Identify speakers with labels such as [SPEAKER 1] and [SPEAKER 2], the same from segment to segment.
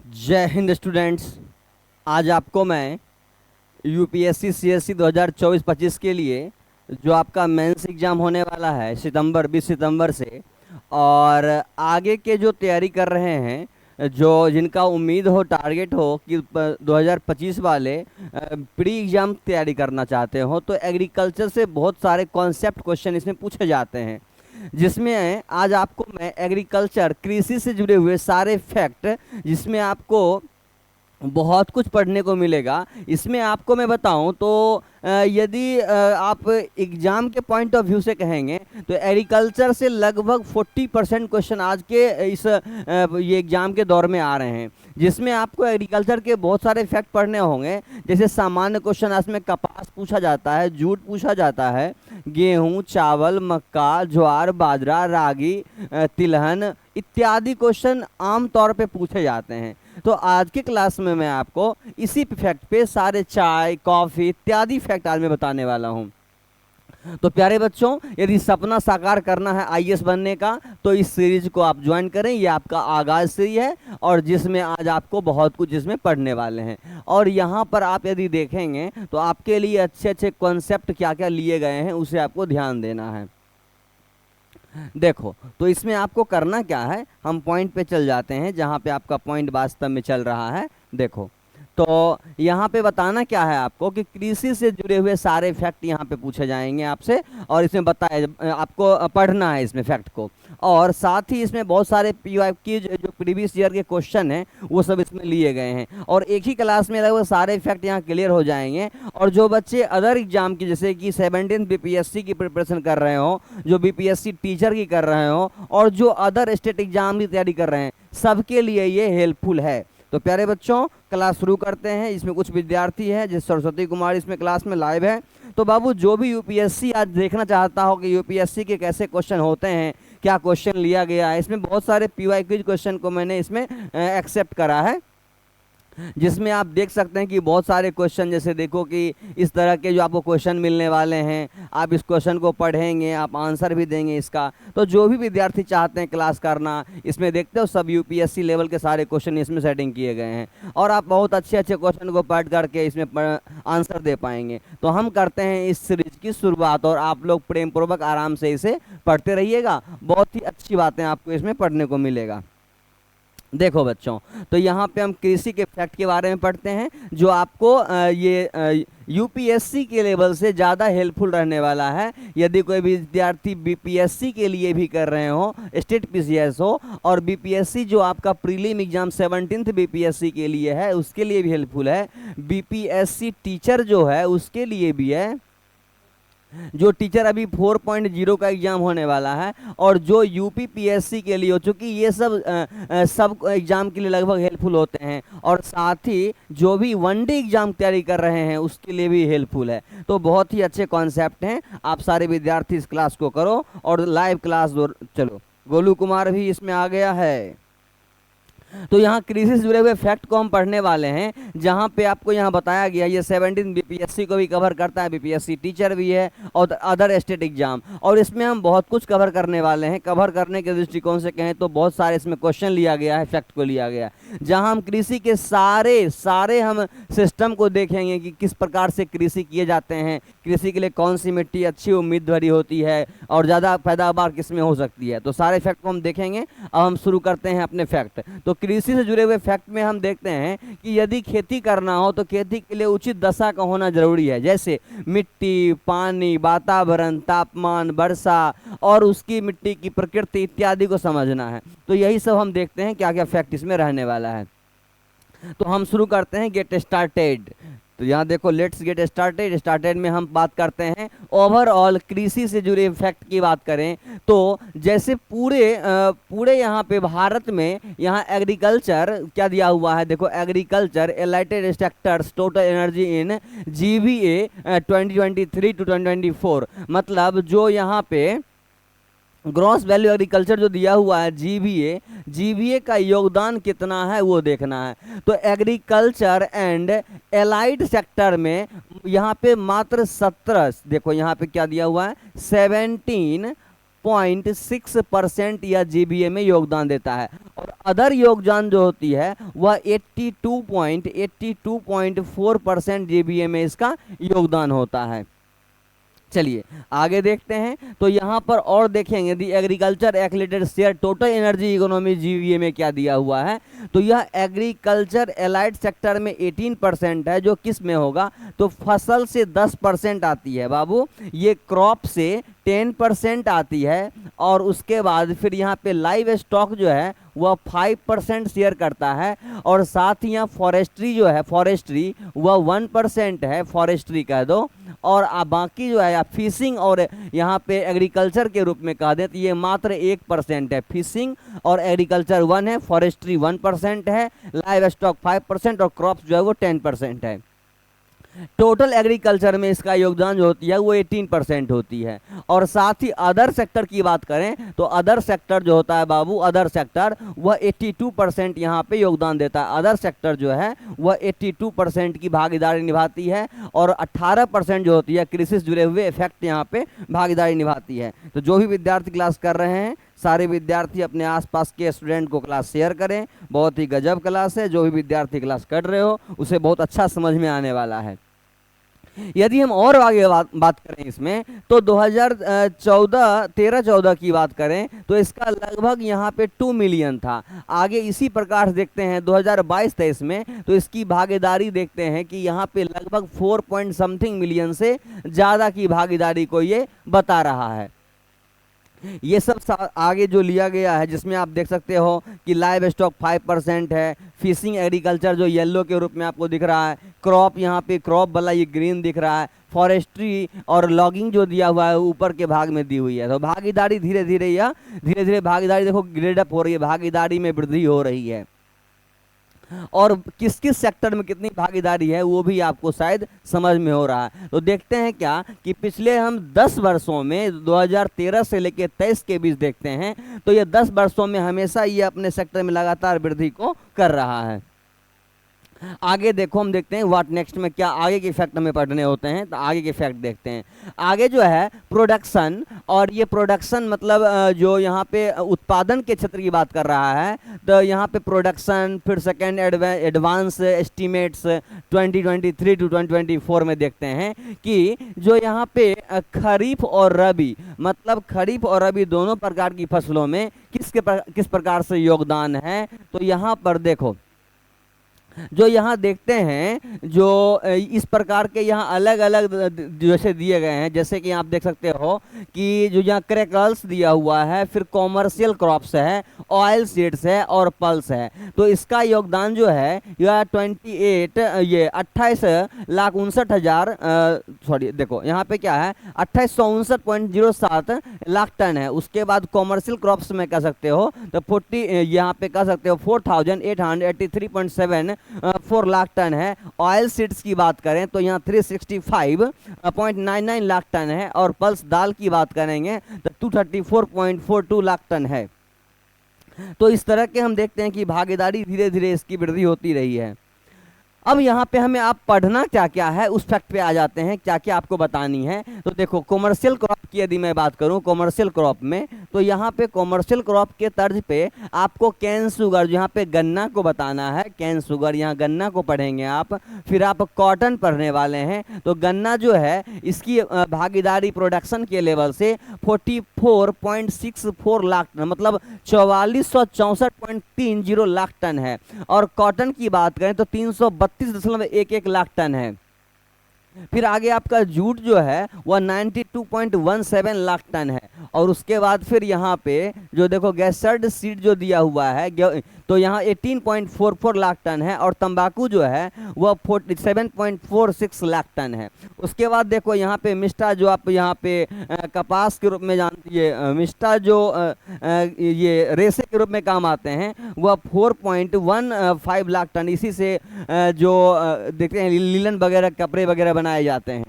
[SPEAKER 1] जय हिंद स्टूडेंट्स। आज आपको मैं यूपीएससी सीएससी 2024-25 के लिए जो आपका मेंस एग्ज़ाम होने वाला है सितंबर 20 सितंबर से, और आगे के जो तैयारी कर रहे हैं, जो जिनका उम्मीद हो टारगेट हो कि 2025 वाले प्री एग्ज़ाम तैयारी करना चाहते हो, तो एग्रीकल्चर से बहुत सारे कॉन्सेप्ट क्वेश्चन इसमें पूछे जाते हैं, जिसमें आज आपको मैं एग्रीकल्चर कृषि से जुड़े हुए सारे फैक्ट, जिसमें आपको बहुत कुछ पढ़ने को मिलेगा। इसमें आपको मैं बताऊं तो यदि आप एग्ज़ाम के पॉइंट ऑफ व्यू से कहेंगे तो एग्रीकल्चर से लगभग 40% क्वेश्चन आज के ये एग्ज़ाम के दौर में आ रहे हैं, जिसमें आपको एग्रीकल्चर के बहुत सारे फैक्ट पढ़ने होंगे। जैसे सामान्य क्वेश्चन इसमें कपास पूछा जाता है, जूट पूछा जाता है, गेहूं, चावल, मक्का, ज्वार, बाजरा, रागी, तिलहन इत्यादि क्वेश्चन आमतौर पे पूछे जाते हैं। तो आज की क्लास में मैं आपको इसी फैक्ट पे सारे चाय, कॉफ़ी इत्यादि फैक्ट आज मैं बताने वाला हूँ। तो प्यारे बच्चों, यदि सपना साकार करना है आईएएस बनने का, तो इस सीरीज को आप ज्वाइन करें। ये आपका आगाज सीरीज है और जिसमें आज आपको बहुत कुछ जिसमें पढ़ने वाले हैं। और यहाँ पर आप यदि देखेंगे तो आपके लिए अच्छे अच्छे कॉन्सेप्ट क्या क्या लिए गए हैं, उसे आपको ध्यान देना है। देखो, तो इसमें आपको करना क्या है, हम पॉइंट पे चल जाते हैं जहाँ पे आपका पॉइंट वास्तव में चल रहा है। देखो, तो यहाँ पे बताना क्या है आपको कि कृषि से जुड़े हुए सारे फैक्ट यहाँ पे पूछे जाएंगे आपसे, और इसमें बताया आपको पढ़ना है इसमें फैक्ट को। और साथ ही इसमें बहुत सारे पीवाई की जो प्रीवियस ईयर के क्वेश्चन हैं वो सब इसमें लिए गए हैं, और एक ही क्लास में लगभग सारे फैक्ट यहाँ क्लियर हो जाएंगे। और जो बच्चे अदर एग्जाम की, जैसे कि 17th बीपीएससी की प्रिपरेशन कर रहे हो, जो बीपीएससी टीचर की कर रहे हो, और जो अदर स्टेट एग्जाम की तैयारी कर रहे हैं, सबके लिए ये हेल्पफुल है। तो प्यारे बच्चों, क्लास शुरू करते हैं। इसमें कुछ विद्यार्थी है, जैसे सरस्वती कुमार इसमें क्लास में लाइव है। तो बाबू, जो भी यूपीएससी आज देखना चाहता हो कि यूपीएससी के कैसे क्वेश्चन होते हैं, क्या क्वेश्चन लिया गया है, इसमें बहुत सारे पीवाई क्विज क्वेश्चन को मैंने इसमें एक्सेप्ट करा है, जिसमें आप देख सकते हैं कि बहुत सारे क्वेश्चन, जैसे देखो कि इस तरह के जो आपको क्वेश्चन मिलने वाले हैं, आप इस क्वेश्चन को पढ़ेंगे, आप आंसर भी देंगे इसका। तो जो भी विद्यार्थी चाहते हैं क्लास करना, इसमें देखते हो सब यूपीएससी लेवल के सारे क्वेश्चन इसमें सेटिंग किए गए हैं, और आप बहुत अच्छे अच्छे क्वेश्चन को पढ़ करके इसमें आंसर दे पाएंगे। तो हम करते हैं इस सीरीज की शुरुआत, और आप लोग प्रेम पूर्वक आराम से इसे पढ़ते रहिएगा। बहुत ही अच्छी बातें आपको इसमें पढ़ने को मिलेगा। देखो बच्चों, तो यहाँ पे हम कृषि के फैक्ट के बारे में पढ़ते हैं, जो आपको ये यूपीएससी के लेवल से ज़्यादा हेल्पफुल रहने वाला है। यदि कोई विद्यार्थी बीपीएससी के लिए भी कर रहे हो, स्टेट पीसीएस हो, और बीपीएससी जो आपका प्रीलिम एग्जाम 17th बीपीएससी के लिए है, उसके लिए भी हेल्पफुल है। बीपीएससी टीचर जो है उसके लिए भी है, जो टीचर अभी 4.0 का एग्जाम होने वाला है, और जो यूपी पीएससी के लिए हो, चूँकि ये सब एग्जाम के लिए लगभग हेल्पफुल होते हैं, और साथ ही जो भी वनडे एग्जाम तैयारी कर रहे हैं उसके लिए भी हेल्पफुल है। तो बहुत ही अच्छे कॉन्सेप्ट हैं। आप सारे विद्यार्थी इस क्लास को करो, और लाइव क्लास चलो। गोलू कुमार भी इसमें आ गया है। तो यहाँ कृषि से जुड़े हुए फैक्ट को हम पढ़ने वाले हैं, जहाँ पे आपको यहाँ बताया गया, ये 17 बीपीएससी को भी कवर करता है, बीपीएससी टीचर भी है, और अदर स्टेट एग्जाम, और इसमें हम बहुत कुछ कवर करने वाले हैं। कवर करने के दृष्टिकोण से कहें तो बहुत सारे इसमें क्वेश्चन लिया गया है, फैक्ट को लिया गया, जहाँ हम कृषि के सारे हम सिस्टम को देखेंगे कि किस प्रकार से कृषि किए जाते हैं, कृषि के लिए कौन सी मिट्टी अच्छी उम्मीद भरी होती है, और ज़्यादा पैदावार किसमें हो सकती है। तो सारे फैक्ट को हम देखेंगे। अब हम शुरू करते हैं अपने फैक्ट। तो कृषि से जुड़े हुए फैक्ट में हम देखते हैं कि यदि खेती करना हो तो खेती के लिए उचित दशा का होना जरूरी है, जैसे मिट्टी, पानी, वातावरण, तापमान, वर्षा, और उसकी मिट्टी की प्रकृति इत्यादि को समझना है। तो यही सब हम देखते हैं क्या क्या फैक्ट इसमें रहने वाला है। तो हम शुरू करते हैं, गेट स्टार्टेड। तो यहाँ देखो, लेट्स गेट स्टार्टेड। स्टार्टेड में हम बात करते हैं ओवरऑल कृषि से जुड़े फैक्ट की बात करें तो, जैसे पूरे यहाँ पे भारत में यहाँ एग्रीकल्चर क्या दिया हुआ है, देखो, agriculture allied sectors total energy in GVA 2023 to 2024, मतलब जो यहाँ पे ग्रॉस वैल्यू एग्रीकल्चर जो दिया हुआ है, जीवीए का योगदान कितना है वो देखना है। तो एग्रीकल्चर एंड एलाइड सेक्टर में यहाँ पे मात्र 17, देखो यहाँ पे क्या दिया हुआ है, 17 82.6% या जीबीए में योगदान देता है। और अदर योगदान जो होती है वह 82.4% जीबीए में इसका योगदान होता है। चलिए आगे देखते हैं। तो यहाँ पर और देखेंगे the agriculture allied share total energy economy GVA में क्या दिया हुआ है। तो यह एग्रीकल्चर एलाइड सेक्टर में 18% है, जो किस में होगा, तो फसल से 10% आती है बाबू, ये क्रॉप से 10% आती है, और उसके बाद फिर यहाँ पे लाइव स्टॉक जो है वह 5% शेयर करता है, और साथ ही यहाँ फॉरेस्ट्री जो है, फॉरेस्ट्री वह 1% है, फॉरेस्ट्री कह दो, और बाकी जो है या फिशिंग और यहाँ पे एग्रीकल्चर के रूप में कह दें तो ये मात्र 1% है। फिशिंग और एग्रीकल्चर 1 है, फॉरेस्ट्री 1% है, लाइव स्टॉक 5% और क्रॉप्स जो है वो 10% है। टोटल एग्रीकल्चर में इसका योगदान जो होती है वो 18% होती है। और साथ ही अदर सेक्टर की बात करें तो अदर सेक्टर जो होता है बाबू, अदर सेक्टर वह 82% यहाँ पे योगदान देता है। अदर सेक्टर जो है वह 82% की भागीदारी निभाती है, और 18% जो होती है कृषि से जुड़े हुए इफेक्ट यहाँ पे भागीदारी निभाती है। तो जो भी विद्यार्थी क्लास कर रहे हैं, सारे विद्यार्थी अपने आसपास के स्टूडेंट को क्लास शेयर करें। बहुत ही गजब क्लास है, जो भी विद्यार्थी क्लास कर रहे हो उसे बहुत अच्छा समझ में आने वाला है। यदि हम और आगे बात करें इसमें तो 2013-14 की बात करें तो इसका लगभग यहाँ पे 2 मिलियन था। आगे इसी प्रकार से देखते हैं 2022-23 में तो इसकी भागीदारी देखते हैं कि यहाँ पे लगभग 4 पॉइंट समथिंग मिलियन से ज़्यादा की भागीदारी को ये बता रहा है। ये सब आगे जो लिया गया है जिसमें आप देख सकते हो कि लाइव स्टॉक 5% है, फिशिंग एग्रीकल्चर जो येलो के रूप में आपको दिख रहा है, क्रॉप यहाँ पे क्रॉप वाला ये ग्रीन दिख रहा है, फॉरेस्ट्री और लॉगिंग जो दिया हुआ है ऊपर के भाग में दी हुई है। तो भागीदारी धीरे धीरे भागीदारी देखो ग्रेडअप हो रही है, भागीदारी में वृद्धि हो रही है। और किस किस सेक्टर में कितनी भागीदारी है वो भी आपको शायद समझ में हो रहा है। तो देखते हैं क्या कि पिछले हम 10 वर्षों में 2013 से लेकर 23 के बीच देखते हैं तो ये 10 वर्षों में हमेशा ये अपने सेक्टर में लगातार वृद्धि को कर रहा है। आगे देखो हम देखते हैं व्हाट नेक्स्ट में क्या आगे के फैक्ट हमें पढ़ने होते हैं। तो आगे के फैक्ट देखते हैं। आगे जो है प्रोडक्शन, और ये प्रोडक्शन मतलब जो यहाँ पे उत्पादन के क्षेत्र की बात कर रहा है। तो यहाँ पे प्रोडक्शन फिर सेकेंड एडवांस एस्टिमेट्स 2023 टू 2024 में देखते हैं कि जो यहाँ पे खरीफ और रबी मतलब खरीफ और रबी दोनों प्रकार की फसलों में किस प्रकार से योगदान है। तो यहाँ पर देखो जो यहाँ देखते हैं जो इस प्रकार के यहाँ अलग अलग जैसे दिए गए हैं, जैसे कि आप देख सकते हो कि जो यहाँ क्रैकल्स दिया हुआ है, फिर कॉमर्शियल क्रॉप्स है, ऑयल सीड्स है और पल्स है। तो इसका योगदान जो है यह 28,59,59,000 सॉरी देखो यहाँ पे क्या है 2859.07 लाख टन है। उसके बाद कॉमर्शियल क्रॉप्स में कह सकते हो तो 40 यहाँ पे कह सकते हो 4,883.74 लाख टन है। ऑयल सीड्स की बात करें तो यहाँ 365.99 लाख टन है, और पल्स दाल की बात करेंगे तो 234.42 लाख टन है। तो इस तरह के हम देखते हैं कि भागीदारी धीरे धीरे इसकी वृद्धि होती रही है। अब यहाँ पे हमें आप पढ़ना क्या क्या है उस फैक्ट पे आ जाते हैं, क्या क्या आपको बतानी है। तो देखो कॉमर्शियल क्रॉप की यदि मैं बात करूँ कॉमर्शियल क्रॉप में, तो यहाँ पे कॉमर्शियल क्रॉप के तर्ज पे आपको कैन शुगर, यहाँ पे गन्ना को बताना है, कैन शुगर यहाँ गन्ना को पढ़ेंगे आप। फिर आप कॉटन पढ़ने वाले हैं, तो गन्ना जो है इसकी भागीदारी प्रोडक्शन के लेवल से 44.64 लाख टन मतलब 4464.30 लाख टन है। और कॉटन की बात करें तो 332.11 लाख टन है। फिर आगे आपका जूट जो है वह 92.17 लाख टन है। और उसके बाद फिर यहाँ पे जो देखो गैसर्ड सीड जो दिया हुआ है तो यहाँ 18.44 लाख टन है। और तंबाकू जो है वह 47.46 लाख टन है। उसके बाद देखो यहाँ पे मिस्टा जो आप यहाँ पे कपास के रूप में जानती है, मिस्टा जो ये रेसे के रूप में काम आते हैं वह 4.15 लाख टन। इसी से जो देखते हैं लीलन वगैरह कपड़े वगैरह बनाए जाते हैं।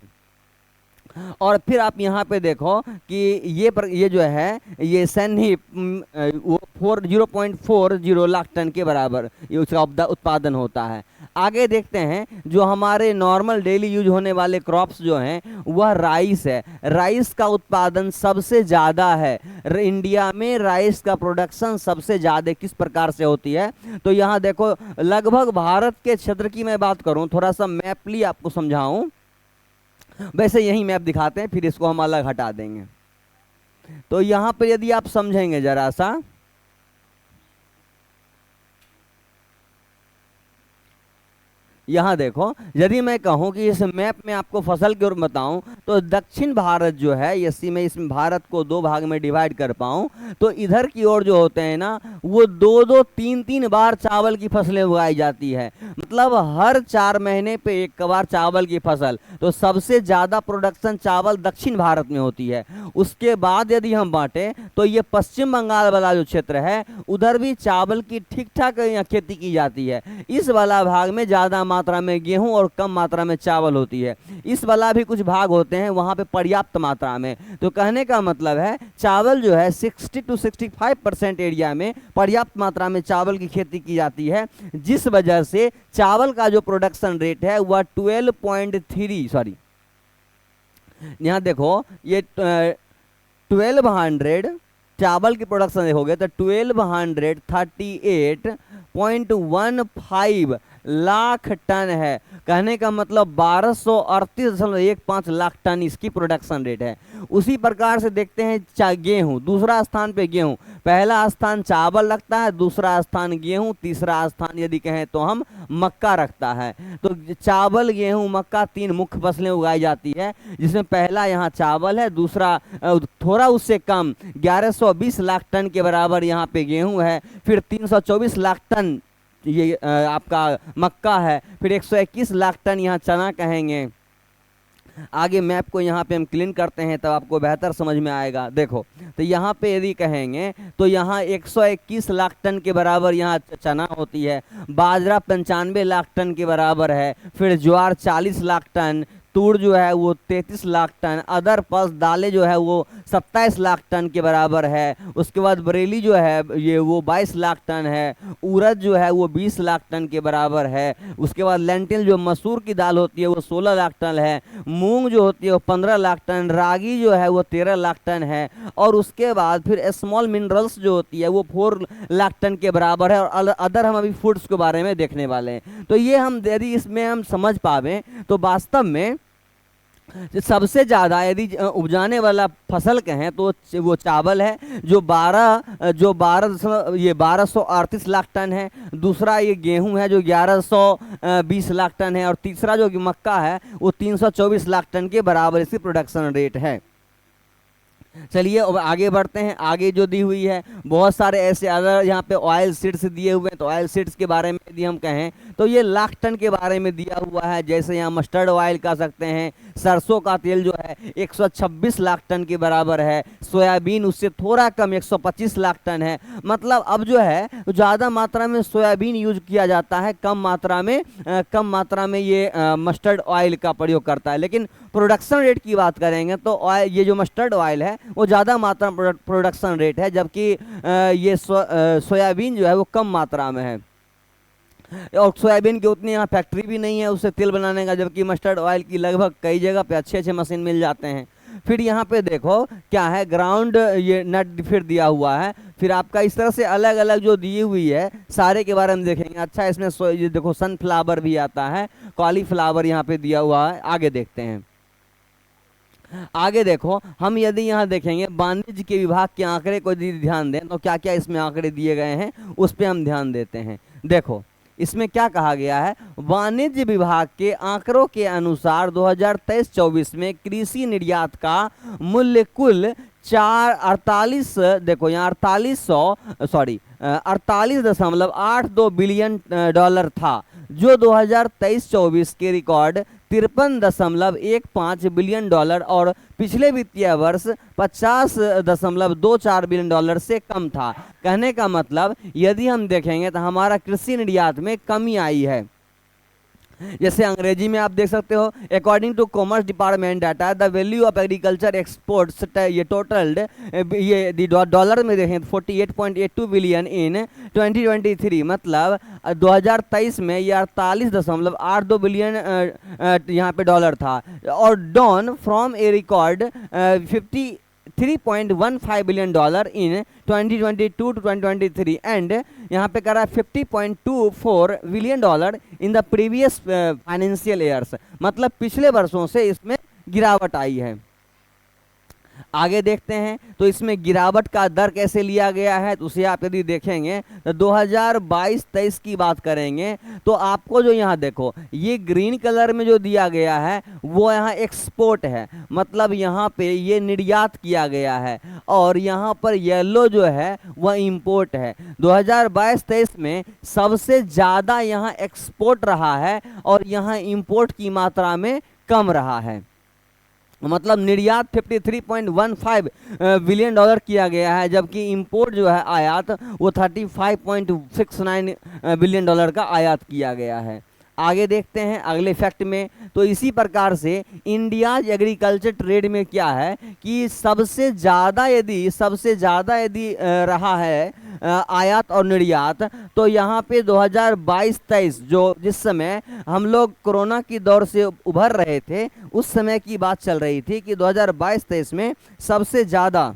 [SPEAKER 1] और फिर आप यहाँ पे देखो कि ये जो है ये सन्ही वो 0.40 लाख टन के बराबर ये उसका उत्पादन होता है। आगे देखते हैं जो हमारे नॉर्मल डेली यूज होने वाले क्रॉप्स जो हैं वह राइस है। राइस का उत्पादन सबसे ज़्यादा है। इंडिया में राइस का प्रोडक्शन सबसे ज़्यादा किस प्रकार से होती है, तो यहाँ देखो लगभग भारत के क्षेत्र की मैं बात करूँ, थोड़ा सा मैपली आपको समझाऊं, वैसे यही मैप दिखाते हैं फिर इसको हम अलग हटा देंगे। तो यहां पर यदि आप समझेंगे जरा सा, यहाँ देखो यदि मैं कहूँ कि इस मैप में आपको फसल के रूप में बताऊँ तो दक्षिण भारत जो है, यदि मैं इसमें भारत को दो भाग में डिवाइड कर पाऊँ तो इधर की ओर जो होते हैं ना वो दो दो तीन तीन बार चावल की फसलें उगाई जाती है। मतलब हर 4 महीने पे एक बार चावल की फसल। तो सबसे ज़्यादा प्रोडक्शन चावल दक्षिण भारत में होती है। उसके बाद यदि हम बांटें तो ये पश्चिम बंगाल वाला जो क्षेत्र है उधर भी चावल की ठीक ठाक खेती की जाती है। इस वाला भाग में ज़्यादा मात्रा में गेहूं और कम मात्रा में चावल होती है। इस वाला भी कुछ भाग होते हैं वहां पे पर्याप्त मात्रा में। तो कहने का मतलब है चावल जो है 60 to 65% एरिया में पर्याप्त मात्रा में चावल की खेती की जाती है, जिस वजह से चावल का जो प्रोडक्शन रेट है वह 12.3 सॉरी यहाँ देखो ये 1200 चावल की प्रोडक्शन देखोगे तो 1238.15 लाख टन है। कहने का मतलब 1238.15 लाख टन इसकी प्रोडक्शन रेट है। उसी प्रकार से देखते हैं गेहूं, दूसरा स्थान पे गेहूं, पहला स्थान चावल रखता है, दूसरा स्थान गेहूं, तीसरा स्थान यदि कहें तो हम मक्का रखता है। तो चावल गेहूं मक्का 3 मुख्य फसलें उगाई जाती है, जिसमें पहला यहाँ चावल है, दूसरा थोड़ा उससे कम 1120 लाख टन के बराबर यहाँ पे गेहूं है, फिर 324 लाख टन ये आपका मक्का है, फिर 121 लाख टन यहाँ चना कहेंगे। आगे मैप को यहाँ पे हम क्लीन करते हैं तब आपको बेहतर समझ में आएगा। देखो तो यहाँ पे यदि कहेंगे तो यहाँ 121 लाख टन के बराबर यहाँ चना होती है, बाजरा 95 लाख टन के बराबर है, फिर ज्वार 40 लाख टन, तूर जो है वो 33 लाख टन, अदर पल्स दालें जो है वो 27 लाख टन के बराबर है। उसके बाद बरेली जो है ये वो 22 लाख टन है, उड़द जो है वो 20 लाख टन के बराबर है। उसके बाद लेंटिल जो मसूर की दाल होती है वो 16 लाख टन है, मूंग जो होती है वो 15 लाख टन, रागी जो है वो 13 लाख टन है, और उसके बाद फिर स्मॉल मिनरल्स जो होती है वो 4 लाख टन के बराबर है। और अदर हम अभी फूड्स के बारे में देखने वाले हैं। तो ये हम यदि इसमें हम समझ पावे तो वास्तव में सबसे ज़्यादा यदि उपजाने वाला फसल कहें तो वो चावल है, जो 1238 लाख टन है। दूसरा ये गेहूं है जो 1120 लाख टन है, और तीसरा जो मक्का है वो 324 लाख टन के बराबर इसकी प्रोडक्शन रेट है। चलिए अब आगे बढ़ते हैं। आगे जो दी हुई है बहुत सारे ऐसे अदर यहाँ पे ऑयल सीड्स दिए हुए हैं। तो ऑयल सीड्स के बारे में यदि हम कहें तो ये लाख टन के बारे में दिया हुआ है। जैसे यहाँ मस्टर्ड ऑयल कह सकते हैं, सरसों का तेल जो है 126 लाख टन के बराबर है, सोयाबीन उससे थोड़ा कम 125 लाख टन है। मतलब अब जो है ज़्यादा मात्रा में सोयाबीन यूज किया जाता है, कम मात्रा में ये मस्टर्ड ऑयल का प्रयोग करता है। लेकिन प्रोडक्शन रेट की बात करेंगे तो ऑयल ये जो मस्टर्ड ऑयल है वो ज़्यादा मात्रा में प्रोडक्शन रेट है, जबकि ये सोयाबीन जो है वो कम मात्रा में है। और सोयाबीन की उतनी यहाँ फैक्ट्री भी नहीं है उससे तेल बनाने का, जबकि मस्टर्ड ऑयल की लगभग कई जगह पे अच्छे मशीन मिल जाते हैं। फिर यहाँ पे देखो क्या है, ग्राउंड ये नट फिर दिया हुआ है। फिर आपका इस तरह से अलग अलग जो दी हुई है सारे के बारे में देखेंगे। अच्छा इसमें ये देखो सनफ्लावर भी आता है, कॉलीफ्लावर यहाँ पे दिया हुआ है। आगे देखते हैं। आगे देखो हम यदि यहाँ देखेंगे वाणिज्य के विभाग के आंकड़े को यदि ध्यान दें तो क्या क्या इसमें आंकड़े दिए गए हैं उस पर हम ध्यान देते हैं। देखो इसमें क्या कहा गया है, वाणिज्य विभाग के आंकड़ों के अनुसार 2023-24 में कृषि निर्यात का मूल्य कुल 48 देखो यहाँ 48.82 बिलियन डॉलर था, जो 2023-24 के रिकॉर्ड 53.15 बिलियन डॉलर और पिछले वित्तीय वर्ष 50.24 बिलियन डॉलर से कम था। कहने का मतलब यदि हम देखेंगे तो हमारा कृषि निर्यात में कमी आई है। जैसे अंग्रेजी में आप देख सकते हो, according to commerce department data the value of agriculture exports ये टोटल्ड, ये डॉलर में देखें 48.82 बिलियन इन 2023, मतलब 2023 में ये 48.82 बिलियन यहाँ पे डॉलर था, और down from a record 3.15 billion dollar in 2022 to 2023 and यहाँ पे करा 50.24 billion dollar in the previous financial years, मतलब पिछले वर्षों से इसमें गिरावट आई है। आगे देखते हैं तो इसमें गिरावट का दर कैसे लिया गया है, तो उसे आप यदि देखेंगे तो 2022-23 की बात करेंगे तो आपको जो यहाँ देखो ये ग्रीन कलर में जो दिया गया है वो यहाँ एक्सपोर्ट है, मतलब यहाँ पे ये निर्यात किया गया है, और यहाँ पर येलो जो है वह इंपोर्ट है। 2022-23 में सबसे ज़्यादा यहाँ एक्सपोर्ट रहा है और यहाँ इंपोर्ट की मात्रा में कम रहा है, मतलब निर्यात 53.15 बिलियन डॉलर किया गया है, जबकि इंपोर्ट जो है आयात वो 35.69 बिलियन डॉलर का आयात किया गया है। आगे देखते हैं अगले फैक्ट में, तो इसी प्रकार से इंडिया एग्रीकल्चर ट्रेड में क्या है कि सबसे ज़्यादा यदि रहा है आयात और निर्यात, तो यहाँ पे 2022-23 जिस समय हम लोग कोरोना की दौर से उभर रहे थे उस समय की बात चल रही थी कि 2022-23 में सबसे ज़्यादा,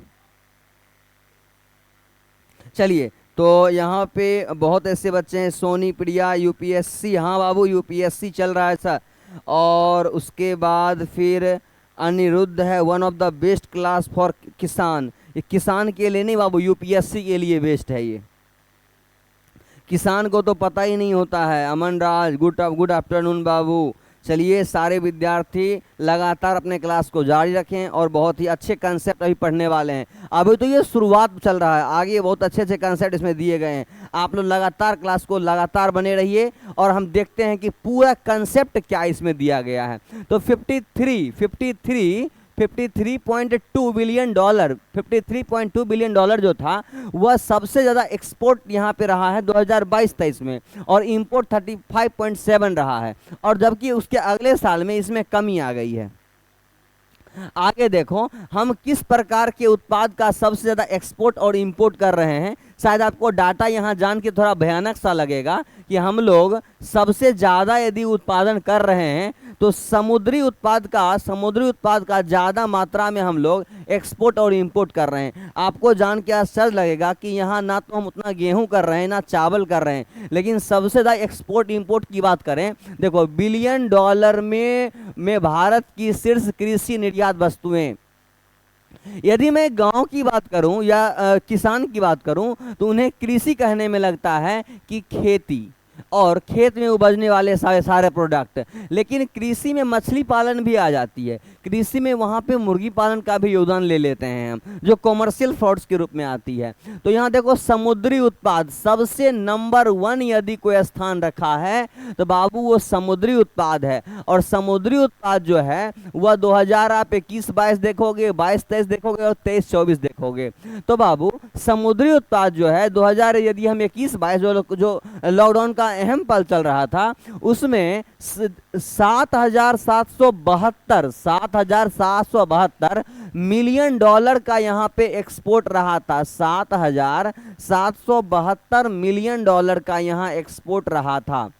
[SPEAKER 1] चलिए तो यहाँ पे बहुत ऐसे बच्चे हैं, सोनी प्रिया यूपीएससी, हाँ बाबू यूपीएससी चल रहा है सर, और उसके बाद फिर अनिरुद्ध है one of the best class for किसान, ये किसान के लिए नहीं बाबू, यूपीएससी के लिए बेस्ट है ये, किसान को तो पता ही नहीं होता है। अमन राज गुड आफ्टरनून बाबू। चलिए सारे विद्यार्थी लगातार अपने क्लास को जारी रखें और बहुत ही अच्छे कंसेप्ट अभी पढ़ने वाले हैं, अभी तो ये शुरुआत चल रहा है, आगे बहुत अच्छे अच्छे कंसेप्ट इसमें दिए गए हैं। आप लोग लगातार क्लास को लगातार बने रहिए और हम देखते हैं कि पूरा कंसेप्ट क्या इसमें दिया गया है। तो 53.2 बिलियन डॉलर जो था वह सबसे ज़्यादा एक्सपोर्ट यहाँ पे रहा है 2022-23 में, और इंपोर्ट 35.7 रहा है, और जबकि उसके अगले साल में इसमें कमी आ गई है। आगे देखो हम किस प्रकार के उत्पाद का सबसे ज़्यादा एक्सपोर्ट और इंपोर्ट कर रहे हैं। शायद आपको डाटा यहाँ जान के थोड़ा भयानक सा लगेगा कि हम लोग सबसे ज़्यादा यदि उत्पादन कर रहे हैं तो समुद्री उत्पाद का ज़्यादा मात्रा में हम लोग एक्सपोर्ट और इंपोर्ट कर रहे हैं। आपको जान के आश्चर्य लगेगा कि यहाँ ना तो हम उतना गेहूं कर रहे हैं ना चावल कर रहे हैं, लेकिन सबसे ज़्यादा एक्सपोर्ट इंपोर्ट की बात करें, देखो बिलियन डॉलर में भारत की शीर्ष कृषि निर्यात वस्तुएं। यदि मैं गांव की बात करूं या किसान की बात करूं तो उन्हें कृषि कहने में लगता है कि खेती और खेत में उपजने वाले सारे प्रोडक्ट, लेकिन कृषि में मछली पालन भी आ जाती है, कृषि में वहाँ पे मुर्गी पालन का भी योगदान ले लेते हैं हम, जो कॉमर्शियल फ्रॉड्स के रूप में आती है। तो यहाँ देखो समुद्री उत्पाद सबसे नंबर 1 यदि कोई स्थान रखा है तो बाबू वो समुद्री उत्पाद है, और समुद्री उत्पाद जो है वह 2021-22 देखोगे, 22-23 देखोगे और 23-24 देखोगे, तो बाबू समुद्री उत्पाद जो है 2000 यदि हम 21-22 जो लॉकडाउन का अहम पल चल रहा था उसमें 7,772 मिलियन डॉलर का यहाँ पे एक्सपोर्ट रहा था, 7,772 मिलियन डॉलर का यहाँ एक्सपोर्ट रहा था।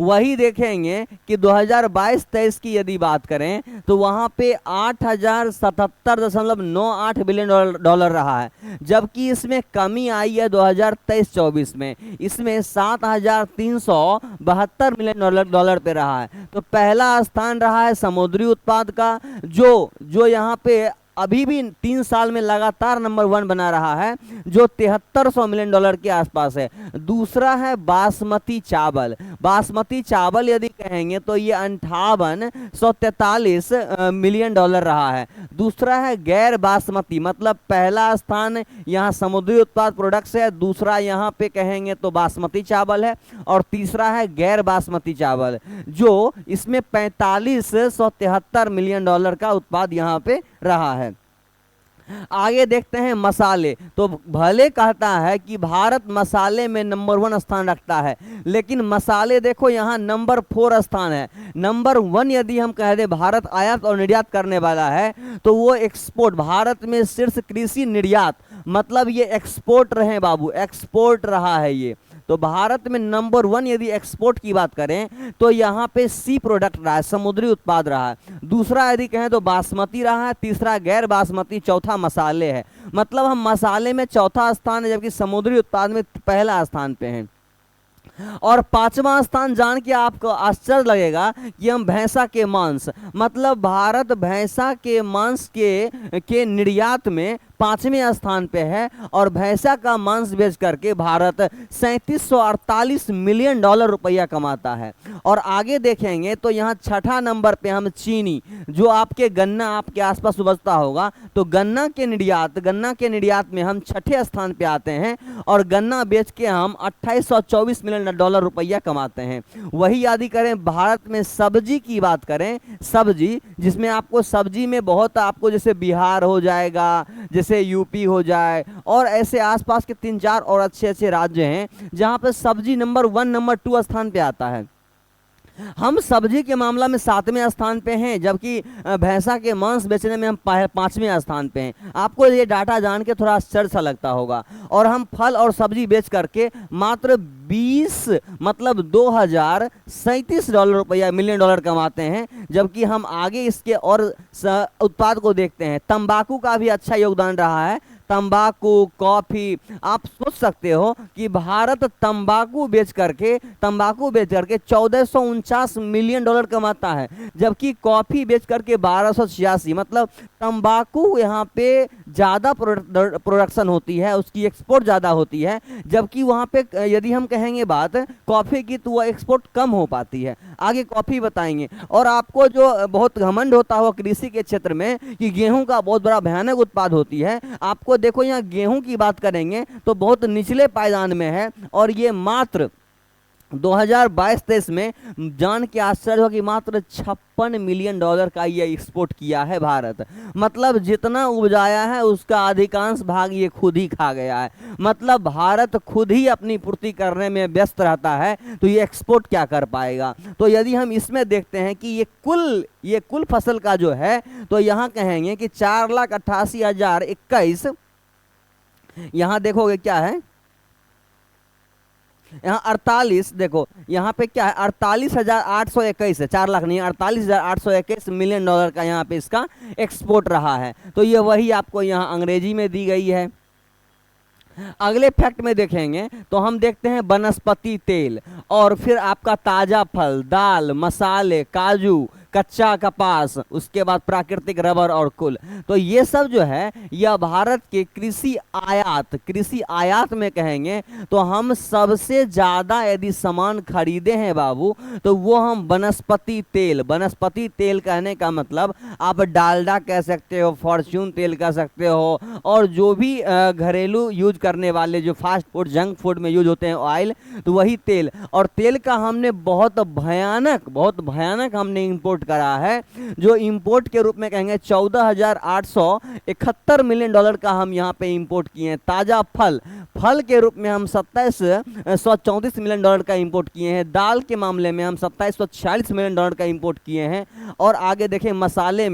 [SPEAKER 1] वही देखेंगे कि 2022-23 की यदि बात करें तो वहाँ पे 8,077.98 बिलियन डॉलर रहा है, जबकि इसमें कमी आई है 2023-24 में, इसमें 7,372 मिलियन डॉलर पे रहा है। तो पहला स्थान रहा है समुद्री उत्पाद का, जो यहाँ पे अभी भी 3 साल में लगातार नंबर 1 बना रहा है, जो 7300 मिलियन डॉलर के आसपास है। दूसरा है बासमती चावल यदि कहेंगे तो ये 5843 मिलियन डॉलर रहा है। दूसरा है गैर बासमती, मतलब पहला स्थान यहाँ समुद्री उत्पाद प्रोडक्ट्स है, दूसरा यहाँ पे कहेंगे तो बासमती चावल है, और तीसरा है गैर बासमती चावल, जो इसमें 4573 मिलियन डॉलर का उत्पाद यहाँ पे रहा है। आगे देखते हैं मसाले। तो भले कहता है कि भारत मसाले में नंबर 1 स्थान रखता है, लेकिन मसाले देखो यहाँ नंबर 4 स्थान है। नंबर 1 यदि हम कह दें भारत आयात और निर्यात करने वाला है, तो वो एक्सपोर्ट, भारत में शीर्ष कृषि निर्यात, मतलब ये एक्सपोर्ट रहे बाबू, एक्सपोर्ट रहा है ये। तो भारत में नंबर 1 यदि एक्सपोर्ट की बात करें तो यहाँ पे सी प्रोडक्ट रहा है, समुद्री उत्पाद रहा है। दूसरा यदि कहें तो बासमती रहा है, तीसरा गैर बासमती, चौथा मसाले है। मतलब हम मसाले में चौथा स्थान है, जबकि समुद्री उत्पाद में पहला स्थान पे हैं। और 5वां स्थान जान के आपको आश्चर्य लगेगा कि हम भैंसा के मांस, मतलब भारत भैंसा के मांस के निर्यात में 5वें स्थान पे है। और भैंसा का मांस बेच करके भारत 3748 मिलियन डॉलर रुपया कमाता है। और आगे देखेंगे तो यहाँ 6ठा नंबर पे हम चीनी, जो आपके गन्ना आपके आसपास उपजता होगा, तो गन्ना के निर्यात में हम 6ठे स्थान पे आते हैं। और गन्ना बेच के हम 2824 मिलियन डॉलर रुपया कमाते हैं। वही यदि करें भारत में सब्जी की बात करें, सब्जी जिसमें आपको सब्जी में बहुत आपको जैसे बिहार हो जाएगा, जैसे यूपी हो जाए, और ऐसे आसपास के 3-4 और अच्छे अच्छे राज्य हैं जहां पर सब्जी नंबर 1 नंबर 2 स्थान पे आता है। हम सब्जी के मामला में 7वें स्थान पे हैं, जबकि भैंसा के मांस बेचने में हम 5वें स्थान पे हैं। आपको ये डाटा जान के थोड़ा आश्चर्य सा लगता होगा। और हम फल और सब्जी बेच करके मात्र 20 मतलब 2037 डॉलर रुपया मिलियन डॉलर कमाते हैं। जबकि हम आगे इसके और उत्पाद को देखते हैं, तंबाकू का भी अच्छा योगदान रहा है। तंबाकू, कॉफी, आप सोच सकते हो कि भारत तंबाकू बेच करके 1449 मिलियन डॉलर कमाता है, जबकि कॉफी बेच करके 1286। मतलब तंबाकू यहाँ पे ज़्यादा प्रोडक्शन होती है, उसकी एक्सपोर्ट ज़्यादा होती है, जबकि वहाँ पे यदि हम कहेंगे बात कॉफ़ी की तो वह एक्सपोर्ट कम हो पाती है। आगे कॉफ़ी बताएंगे। और आपको जो बहुत घमंड होता हो कृषि के क्षेत्र में कि गेहूं का बहुत बड़ा भयानक उत्पाद होती है, आपको देखो यहाँ गेहूं की बात करेंगे तो बहुत निचले पायदान में है। और ये मात्र 2022-23 में जान के आश्चर्य हो कि मात्र 56 मिलियन डॉलर का ये एक्सपोर्ट किया है भारत। मतलब जितना उपजाया है उसका अधिकांश भाग ये खुद ही खा गया है। मतलब भारत खुद ही अपनी पूर्ति करने में व्यस्त रहता है, तो ये एक्सपोर्ट क्या कर पाएगा। तो यदि हम इसमें देखते हैं कि ये कुल फसल का जो है, तो यहाँ कहेंगे कि 4,88,021, यहाँ देखोगे क्या है, यहाँ 48, देखो यहाँ पे क्या है, 48,821 है, 4 लाख नहीं, 48,821 मिलियन डॉलर का यहाँ पे इसका एक्सपोर्ट रहा है। तो ये वही आपको यहाँ अंग्रेजी में दी गई है। अगले फैक्ट में देखेंगे तो हम देखते हैं वनस्पति तेल, और फिर आपका ताजा फल, दाल, मसाले, काजू, कच्चा कपास, उसके बाद प्राकृतिक रबर और कुल। तो ये सब जो है यह भारत के कृषि आयात में कहेंगे तो हम सबसे ज्यादा यदि सामान खरीदे हैं बाबू, तो वो हम वनस्पति तेल कहने का मतलब आप डालडा कह सकते हो, फॉर्च्यून तेल कह सकते हो, और जो भी घरेलू यूज करने वाले जो फास्ट फूड, जंक फूड में यूज होते हैं ऑयल, तो वही तेल। और तेल का हमने बहुत भयानक हमने इंपोर्ट करा है, जो इंपोर्ट के रूप में कहेंगे 14,871 मिलियन डॉलर का हम यहाँ पे इंपोर्ट किए हैं। ताजा फल के रूप में हम 2734 मिलियन डॉलर का इंपोर्ट किए हैं। दाल के मामले में हम 2746 मिलियन डॉलर का इंपोर्ट किए हैं। और आगे देखें मसाले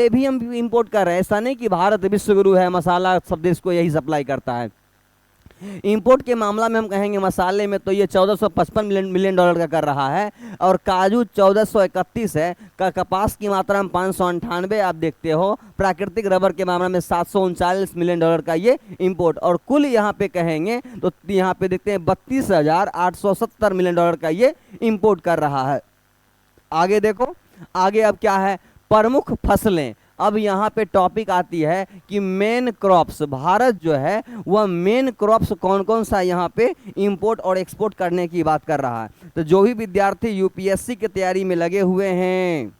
[SPEAKER 1] भी हम इंपोर्ट कर रहे हैं। ऐसा नहीं कि भारत विश्व गुरु है, मसाला सब देश को यही सप्लाई करता है। इंपोर्ट के मामला में हम कहेंगे मसाले में तो ये 1455 मिलियन डॉलर का कर रहा है, और काजू 1431 है, का कपास की मात्रा में 598 आप देखते हो, प्राकृतिक रबर के मामले में 739 मिलियन डॉलर का ये इंपोर्ट, और कुल यहाँ पे कहेंगे तो यहाँ पे देखते हैं 32,870 मिलियन डॉलर का ये इंपोर्ट कर रहा है। आगे देखो, आगे अब क्या है, प्रमुख फसलें। अब यहाँ पे टॉपिक आती है कि मेन क्रॉप्स, भारत जो है वह मेन क्रॉप्स कौन कौन सा यहाँ पे इंपोर्ट और एक्सपोर्ट करने की बात कर रहा है। तो जो भी विद्यार्थी यूपीएससी की तैयारी में लगे हुए हैं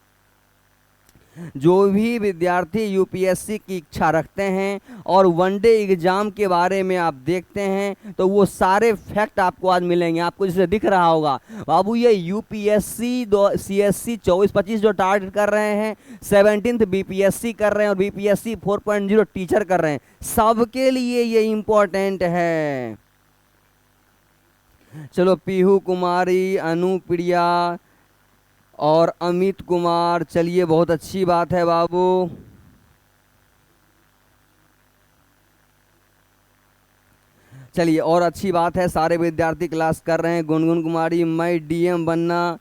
[SPEAKER 1] जो भी विद्यार्थी यूपीएससी की इच्छा रखते हैं और वनडे एग्जाम के बारे में आप देखते हैं तो वो सारे फैक्ट आपको आज मिलेंगे। आपको जिसे दिख रहा होगा बाबू, ये यूपीएससी सीएससी 24-25 जो टारगेट कर रहे हैं, 17th बीपीएससी कर रहे हैं और बीपीएससी 4.0 टीचर कर रहे हैं, सबके लिए ये इंपॉर्टेंट है। चलो, पीहू कुमारी, अनुप्रिया और अमित कुमार, चलिए बहुत अच्छी बात है बाबू। चलिए और अच्छी बात है, सारे विद्यार्थी क्लास कर रहे हैं। गुनगुन कुमारी, मैं डीएम बनना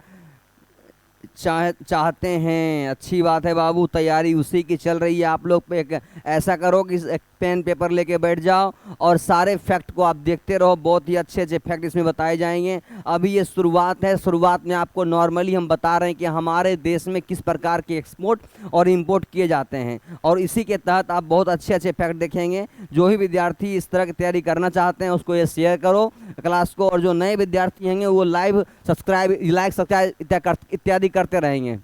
[SPEAKER 1] चाहते हैं, अच्छी बात है बाबू, तैयारी उसी की चल रही है। आप लोग पे ऐसा करो कि एक पेन पेपर लेके बैठ जाओ और सारे फैक्ट को आप देखते रहो, बहुत ही अच्छे अच्छे फैक्ट इसमें बताए जाएंगे। अभी ये शुरुआत है, शुरुआत में आपको नॉर्मली हम बता रहे हैं कि हमारे देश में किस प्रकार के एक्सपोर्ट और इंपोर्ट किए जाते हैं, और इसी के तहत आप बहुत अच्छे अच्छे फैक्ट देखेंगे। जो भी विद्यार्थी इस तरह की तैयारी करना चाहते हैं उसको ये शेयर करो क्लास को, और जो नए विद्यार्थी हैं वो लाइक सब्सक्राइब इत्यादि करते रहेंगे।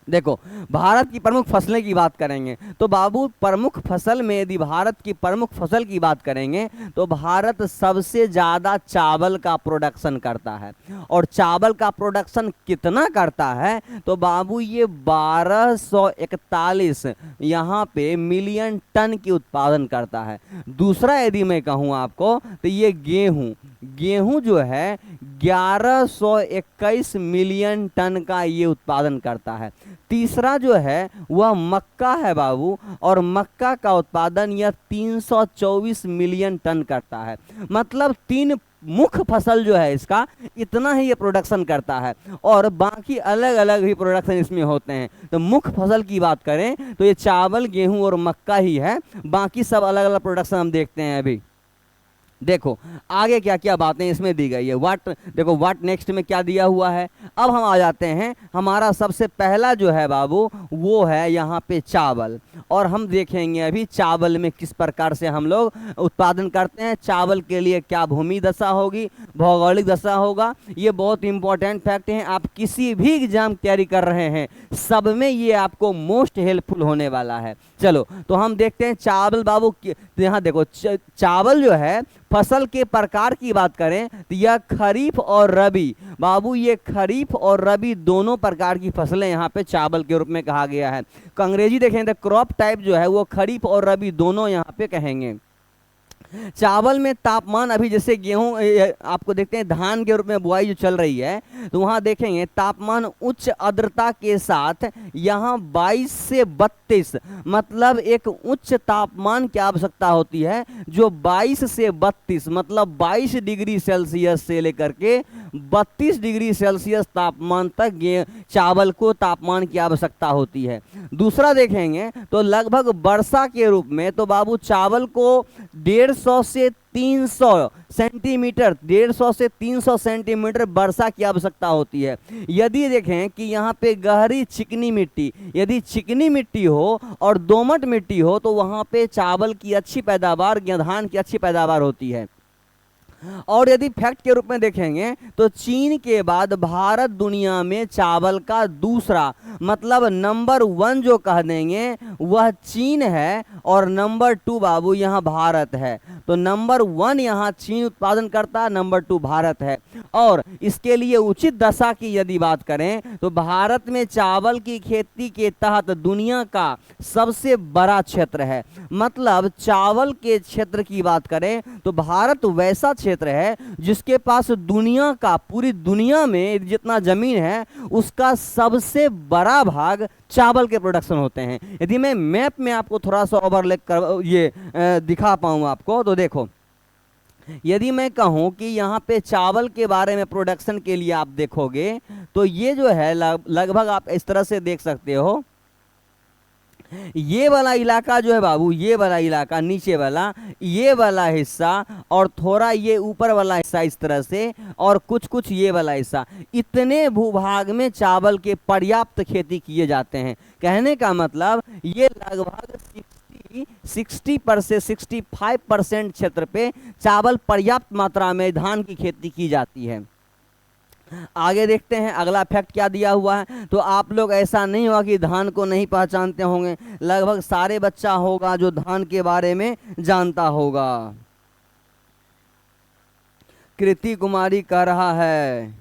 [SPEAKER 1] देखो, भारत की प्रमुख फसलें की बात करेंगे तो बाबू, प्रमुख फसल में यदि भारत की प्रमुख फसल की बात करेंगे तो भारत सबसे ज़्यादा चावल का प्रोडक्शन करता है। और चावल का प्रोडक्शन कितना करता है तो बाबू, ये 1241 यहाँ पे मिलियन टन की उत्पादन करता है। दूसरा यदि मैं कहूँ आपको तो ये गेहूं जो है 1121 मिलियन टन का ये उत्पादन करता है। तीसरा जो है वह मक्का है बाबू, और मक्का का उत्पादन यह 324 मिलियन टन करता है। मतलब 3 मुख्य फसल जो है इसका, इतना ही ये प्रोडक्शन करता है, और बाकी अलग अलग भी प्रोडक्शन इसमें होते हैं। तो मुख्य फसल की बात करें तो ये चावल, गेहूं और मक्का ही है, बाकी सब अलग अलग प्रोडक्शन हम देखते हैं। अभी देखो आगे क्या क्या बातें इसमें दी गई है। देखो व्हाट नेक्स्ट में क्या दिया हुआ है। अब हम आ जाते हैं, हमारा सबसे पहला जो है बाबू वो है यहाँ पे चावल, और हम देखेंगे अभी चावल में किस प्रकार से हम लोग उत्पादन करते हैं, चावल के लिए क्या भूमि दशा होगी, भौगोलिक दशा होगा। ये बहुत इंपॉर्टेंट फैक्ट हैं, आप किसी भी एग्जाम तैयारी कर रहे हैं सब में ये आपको मोस्ट हेल्पफुल होने वाला है। चलो तो हम देखते हैं चावल बाबू, यहाँ देखो चावल जो है फसल के प्रकार की बात करें तो यह खरीफ और रबी बाबू, ये खरीफ और रबी दोनों प्रकार की फसलें यहाँ पे चावल के रूप में कहा गया है। अंग्रेजी देखें तो क्रॉप टाइप जो है वो खरीफ और रबी दोनों यहाँ पे कहेंगे। चावल में तापमान, अभी जैसे गेहूं आपको देखते हैं धान के रूप में बुआई जो चल रही है तो वहां देखेंगे तापमान उच्च आर्द्रता के साथ यहाँ 22 से 32, मतलब एक उच्च तापमान की आवश्यकता होती है जो 22 से 32 मतलब 22 डिग्री सेल्सियस से लेकर के 32 डिग्री सेल्सियस तापमान तक चावल को तापमान की आवश्यकता होती है। दूसरा देखेंगे तो लगभग वर्षा के रूप में तो बाबू चावल को 150 से 300 सेंटीमीटर 150 से 300 सेंटीमीटर वर्षा की आवश्यकता होती है। यदि देखें कि यहाँ पे गहरी चिकनी मिट्टी, यदि चिकनी मिट्टी हो और दोमट मिट्टी हो तो वहाँ पे चावल की अच्छी पैदावार या धान की अच्छी पैदावार होती है। और यदि फैक्ट के रूप में देखेंगे तो चीन के बाद भारत दुनिया में चावल का दूसरा मतलब नंबर 1 जो कह देंगे वह चीन है, और नंबर 2 बाबू यहाँ भारत है। तो नंबर 1 यहाँ चीन उत्पादन करता है, नंबर 2 भारत है। और इसके लिए उचित दशा की यदि बात करें तो भारत में चावल की खेती के तहत दुनिया का सबसे बड़ा क्षेत्र है। मतलब चावल के क्षेत्र की बात करें तो भारत वैसा क्षेत्र है जिसके पास दुनिया का, पूरी दुनिया में जितना जमीन है उसका सबसे बड़ा भाग चावल के प्रोडक्शन होते हैं। यदि मैं मैप में आपको थोड़ा सा ओवरलैप कर ये दिखा पाऊँ आपको तो देखो, यदि मैं कहूं कि यहाँ पे चावल के बारे में प्रोडक्शन के लिए आप देखोगे तो ये जो है लगभग आप इस तरह से देख सकते हो। ये वाला इलाका जो है बाबू, ये वाला इलाका नीचे वाला, ये वाला हिस्सा और थोड़ा ये ऊपर वाला हिस्सा इस तरह से, और कुछ कुछ ये वाला हिस्सा, इतने भूभाग में चावल के पर्याप्त खेती किए जाते हैं। कहने का मतलब ये लगभग 65% क्षेत्र पे चावल पर्याप्त मात्रा में धान की खेती की जाती है। आगे देखते हैं अगला फैक्ट क्या दिया हुआ है। तो आप लोग ऐसा नहीं होगा कि धान को नहीं पहचानते होंगे, लगभग सारे बच्चा होगा जो धान के बारे में जानता होगा। कृति कुमारी कह रहा है,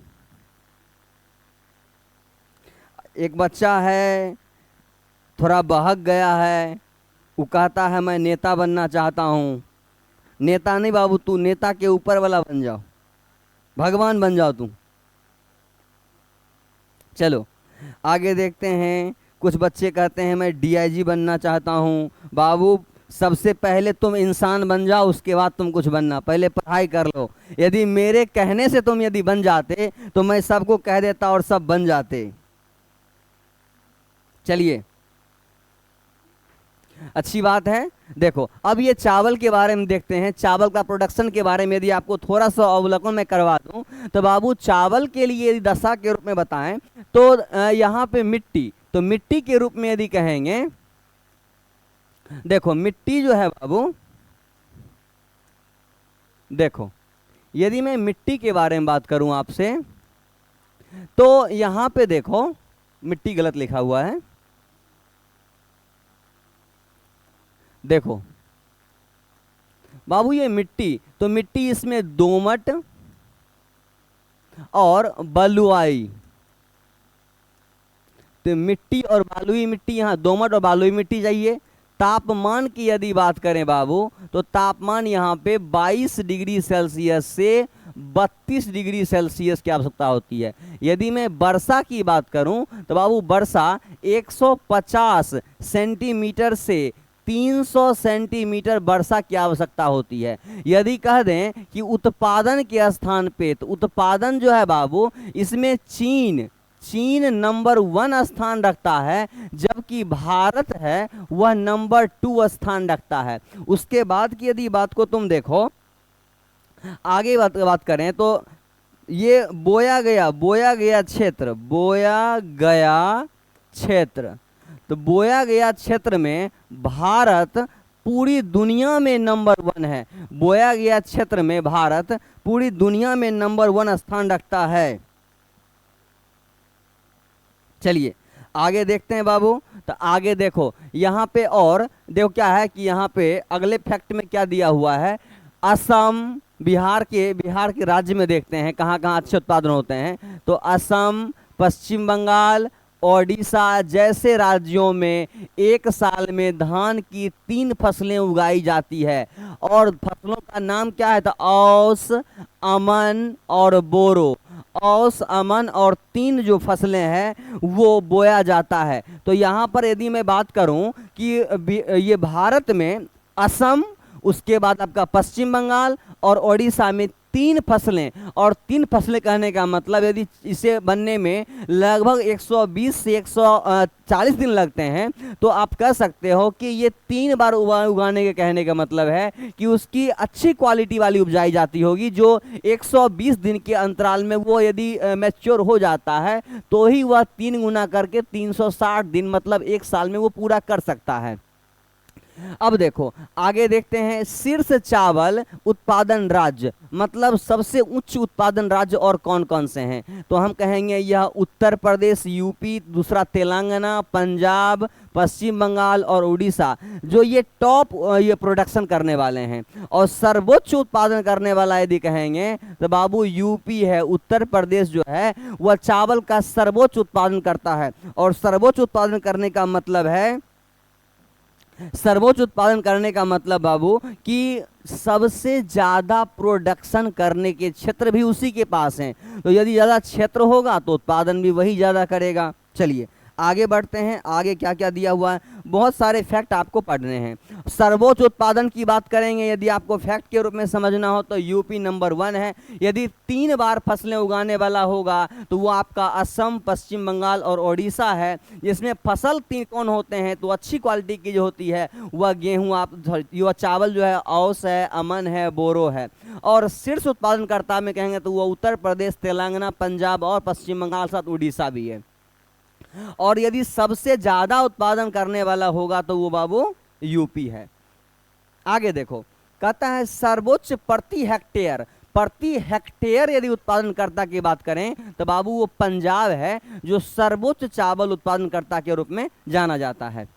[SPEAKER 1] एक बच्चा है थोड़ा बहक गया है, वो कहता है मैं नेता बनना चाहता हूँ। नेता नहीं बाबू, तू नेता के ऊपर वाला बन जाओ, भगवान बन जाओ तू। चलो आगे देखते हैं। कुछ बच्चे कहते हैं मैं डीआईजी बनना चाहता हूँ। बाबू सबसे पहले तुम इंसान बन जाओ, उसके बाद तुम कुछ बनना, पहले पढ़ाई कर लो। यदि मेरे कहने से तुम यदि बन जाते तो मैं सबको कह देता और सब बन जाते। चलिए अच्छी बात है। देखो अब ये चावल के बारे में देखते हैं, चावल का प्रोडक्शन के बारे में यदि आपको थोड़ा सा अवलोकन में करवा दूं तो बाबू चावल के लिए यदि दशा के रूप में बताएं तो यहाँ पे मिट्टी, तो मिट्टी के रूप में यदि कहेंगे, देखो मिट्टी जो है बाबू, देखो यदि मैं मिट्टी के बारे में बात करूं आपसे तो यहां पे देखो मिट्टी गलत लिखा हुआ है। देखो बाबू ये मिट्टी, तो मिट्टी इसमें दोमट और बलुआई, तो मिट्टी और बालुई मिट्टी, यहाँ दोमट और बालुई मिट्टी चाहिए। तापमान की यदि बात करें बाबू तो तापमान यहाँ पे 22 डिग्री सेल्सियस से 32 डिग्री सेल्सियस की आवश्यकता होती है। यदि मैं वर्षा की बात करूं तो बाबू वर्षा 150 सेंटीमीटर से 300 सेंटीमीटर वर्षा की आवश्यकता होती है। यदि कह दें कि उत्पादन के स्थान पे, तो उत्पादन जो है बाबू इसमें चीन नंबर 1 स्थान रखता है, जबकि भारत है वह नंबर 2 स्थान रखता है। उसके बाद की यदि बात को तुम देखो, आगे बात करें तो ये बोया गया क्षेत्र, तो बोया गया क्षेत्र में भारत पूरी दुनिया में नंबर 1 है। बोया गया क्षेत्र में भारत पूरी दुनिया में नंबर 1 स्थान रखता है। चलिए आगे देखते हैं बाबू। तो आगे देखो यहाँ पे, और देखो क्या है कि यहाँ पे अगले फैक्ट में क्या दिया हुआ है। असम, बिहार के राज्य में देखते हैं कहाँ कहाँ अच्छे उत्पादन होते हैं। तो असम, पश्चिम बंगाल, ओडिशा जैसे राज्यों में एक साल में धान की 3 फसलें उगाई जाती है, और फसलों का नाम क्या है, तो औस, अमन और बोरो। औस, अमन और 3 जो फसलें हैं वो बोया जाता है। तो यहाँ पर यदि मैं बात करूँ कि ये भारत में असम, उसके बाद आपका पश्चिम बंगाल और ओडिशा में 3 फसलें, और 3 फसलें कहने का मतलब यदि इसे बनने में लगभग 120 से 140 दिन लगते हैं, तो आप कह सकते हो कि ये 3 बार उगाने के कहने का मतलब है कि उसकी अच्छी क्वालिटी वाली उपजाई जाती होगी, जो 120 दिन के अंतराल में वो यदि मैच्योर हो जाता है तो ही वह 3 गुना करके 360 दिन मतलब 1 साल में वो पूरा कर सकता है। अब देखो आगे देखते हैं, शीर्ष चावल उत्पादन राज्य, मतलब सबसे उच्च उत्पादन राज्य और कौन कौन से हैं। तो हम कहेंगे यह उत्तर प्रदेश, यूपी, दूसरा तेलंगाना, पंजाब, पश्चिम बंगाल और उड़ीसा, जो ये टॉप ये प्रोडक्शन करने वाले हैं। और सर्वोच्च उत्पादन करने वाला यदि कहेंगे तो बाबू यूपी है। उत्तर प्रदेश जो है वह चावल का सर्वोच्च उत्पादन करता है, और सर्वोच्च उत्पादन करने का मतलब है, सर्वोच्च उत्पादन करने का मतलब बाबू कि सबसे ज्यादा प्रोडक्शन करने के क्षेत्र भी उसी के पास हैं। तो यदि ज्यादा क्षेत्र होगा तो उत्पादन भी वही ज्यादा करेगा। चलिए आगे बढ़ते हैं, आगे क्या क्या दिया हुआ है, बहुत सारे फैक्ट आपको पढ़ने हैं। सर्वोच्च उत्पादन की बात करेंगे, यदि आपको फैक्ट के रूप में समझना हो तो यूपी नंबर 1 है। यदि 3 बार फसलें उगाने वाला होगा तो वो आपका असम, पश्चिम बंगाल और ओडिशा है, जिसमें फसल 3 कौन होते हैं, तो अच्छी क्वालिटी की जो होती है वह गेहूँ, वह चावल जो है औस है, अमन है, बोरो है। और शीर्ष उत्पादनकर्ता में कहेंगे तो वह उत्तर प्रदेश, तेलंगाना, पंजाब और पश्चिम बंगाल साथ उड़ीसा भी है। और यदि सबसे ज्यादा उत्पादन करने वाला होगा तो वो बाबू यूपी है। आगे देखो कहता है सर्वोच्च प्रति हेक्टेयर प्रति हेक्टेयर यदि उत्पादनकर्ता की बात करें तो बाबू वो पंजाब है जो सर्वोच्च चावल उत्पादनकर्ता के रूप में जाना जाता है,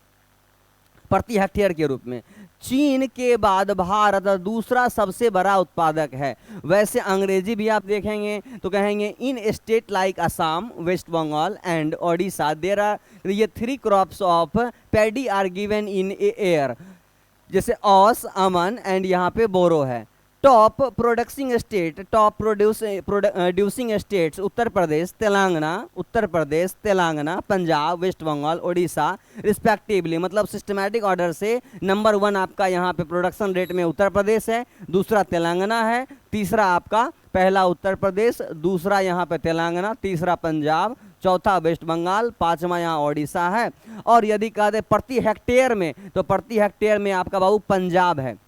[SPEAKER 1] प्रति हेक्टेयर के रूप में। चीन के बाद भारत दूसरा सबसे बड़ा उत्पादक है। वैसे अंग्रेजी भी आप देखेंगे तो कहेंगे in state like Assam, West Bengal and Odisha there are ये 3 crops of paddy are given in year, जैसे औस, अमन एंड यहाँ पे बोरो है। Top producing state, top producing states Uttar Pradesh, Telangana, Punjab, West Bengal, Odisha respectively. मतलब सिस्टमैटिक ऑर्डर से नंबर 1 आपका यहाँ पे प्रोडक्शन रेट में उत्तर प्रदेश है, दूसरा तेलंगाना है, तीसरा आपका पहला उत्तर प्रदेश, दूसरा यहाँ पे तेलंगाना, तीसरा पंजाब, चौथा वेस्ट बंगाल, पांचवा यहाँ ओडिशा है। और यदि कहते प्रति हेक्टेयर में तो प्रति हेक्टेयर में आपका बाबू पंजाब है।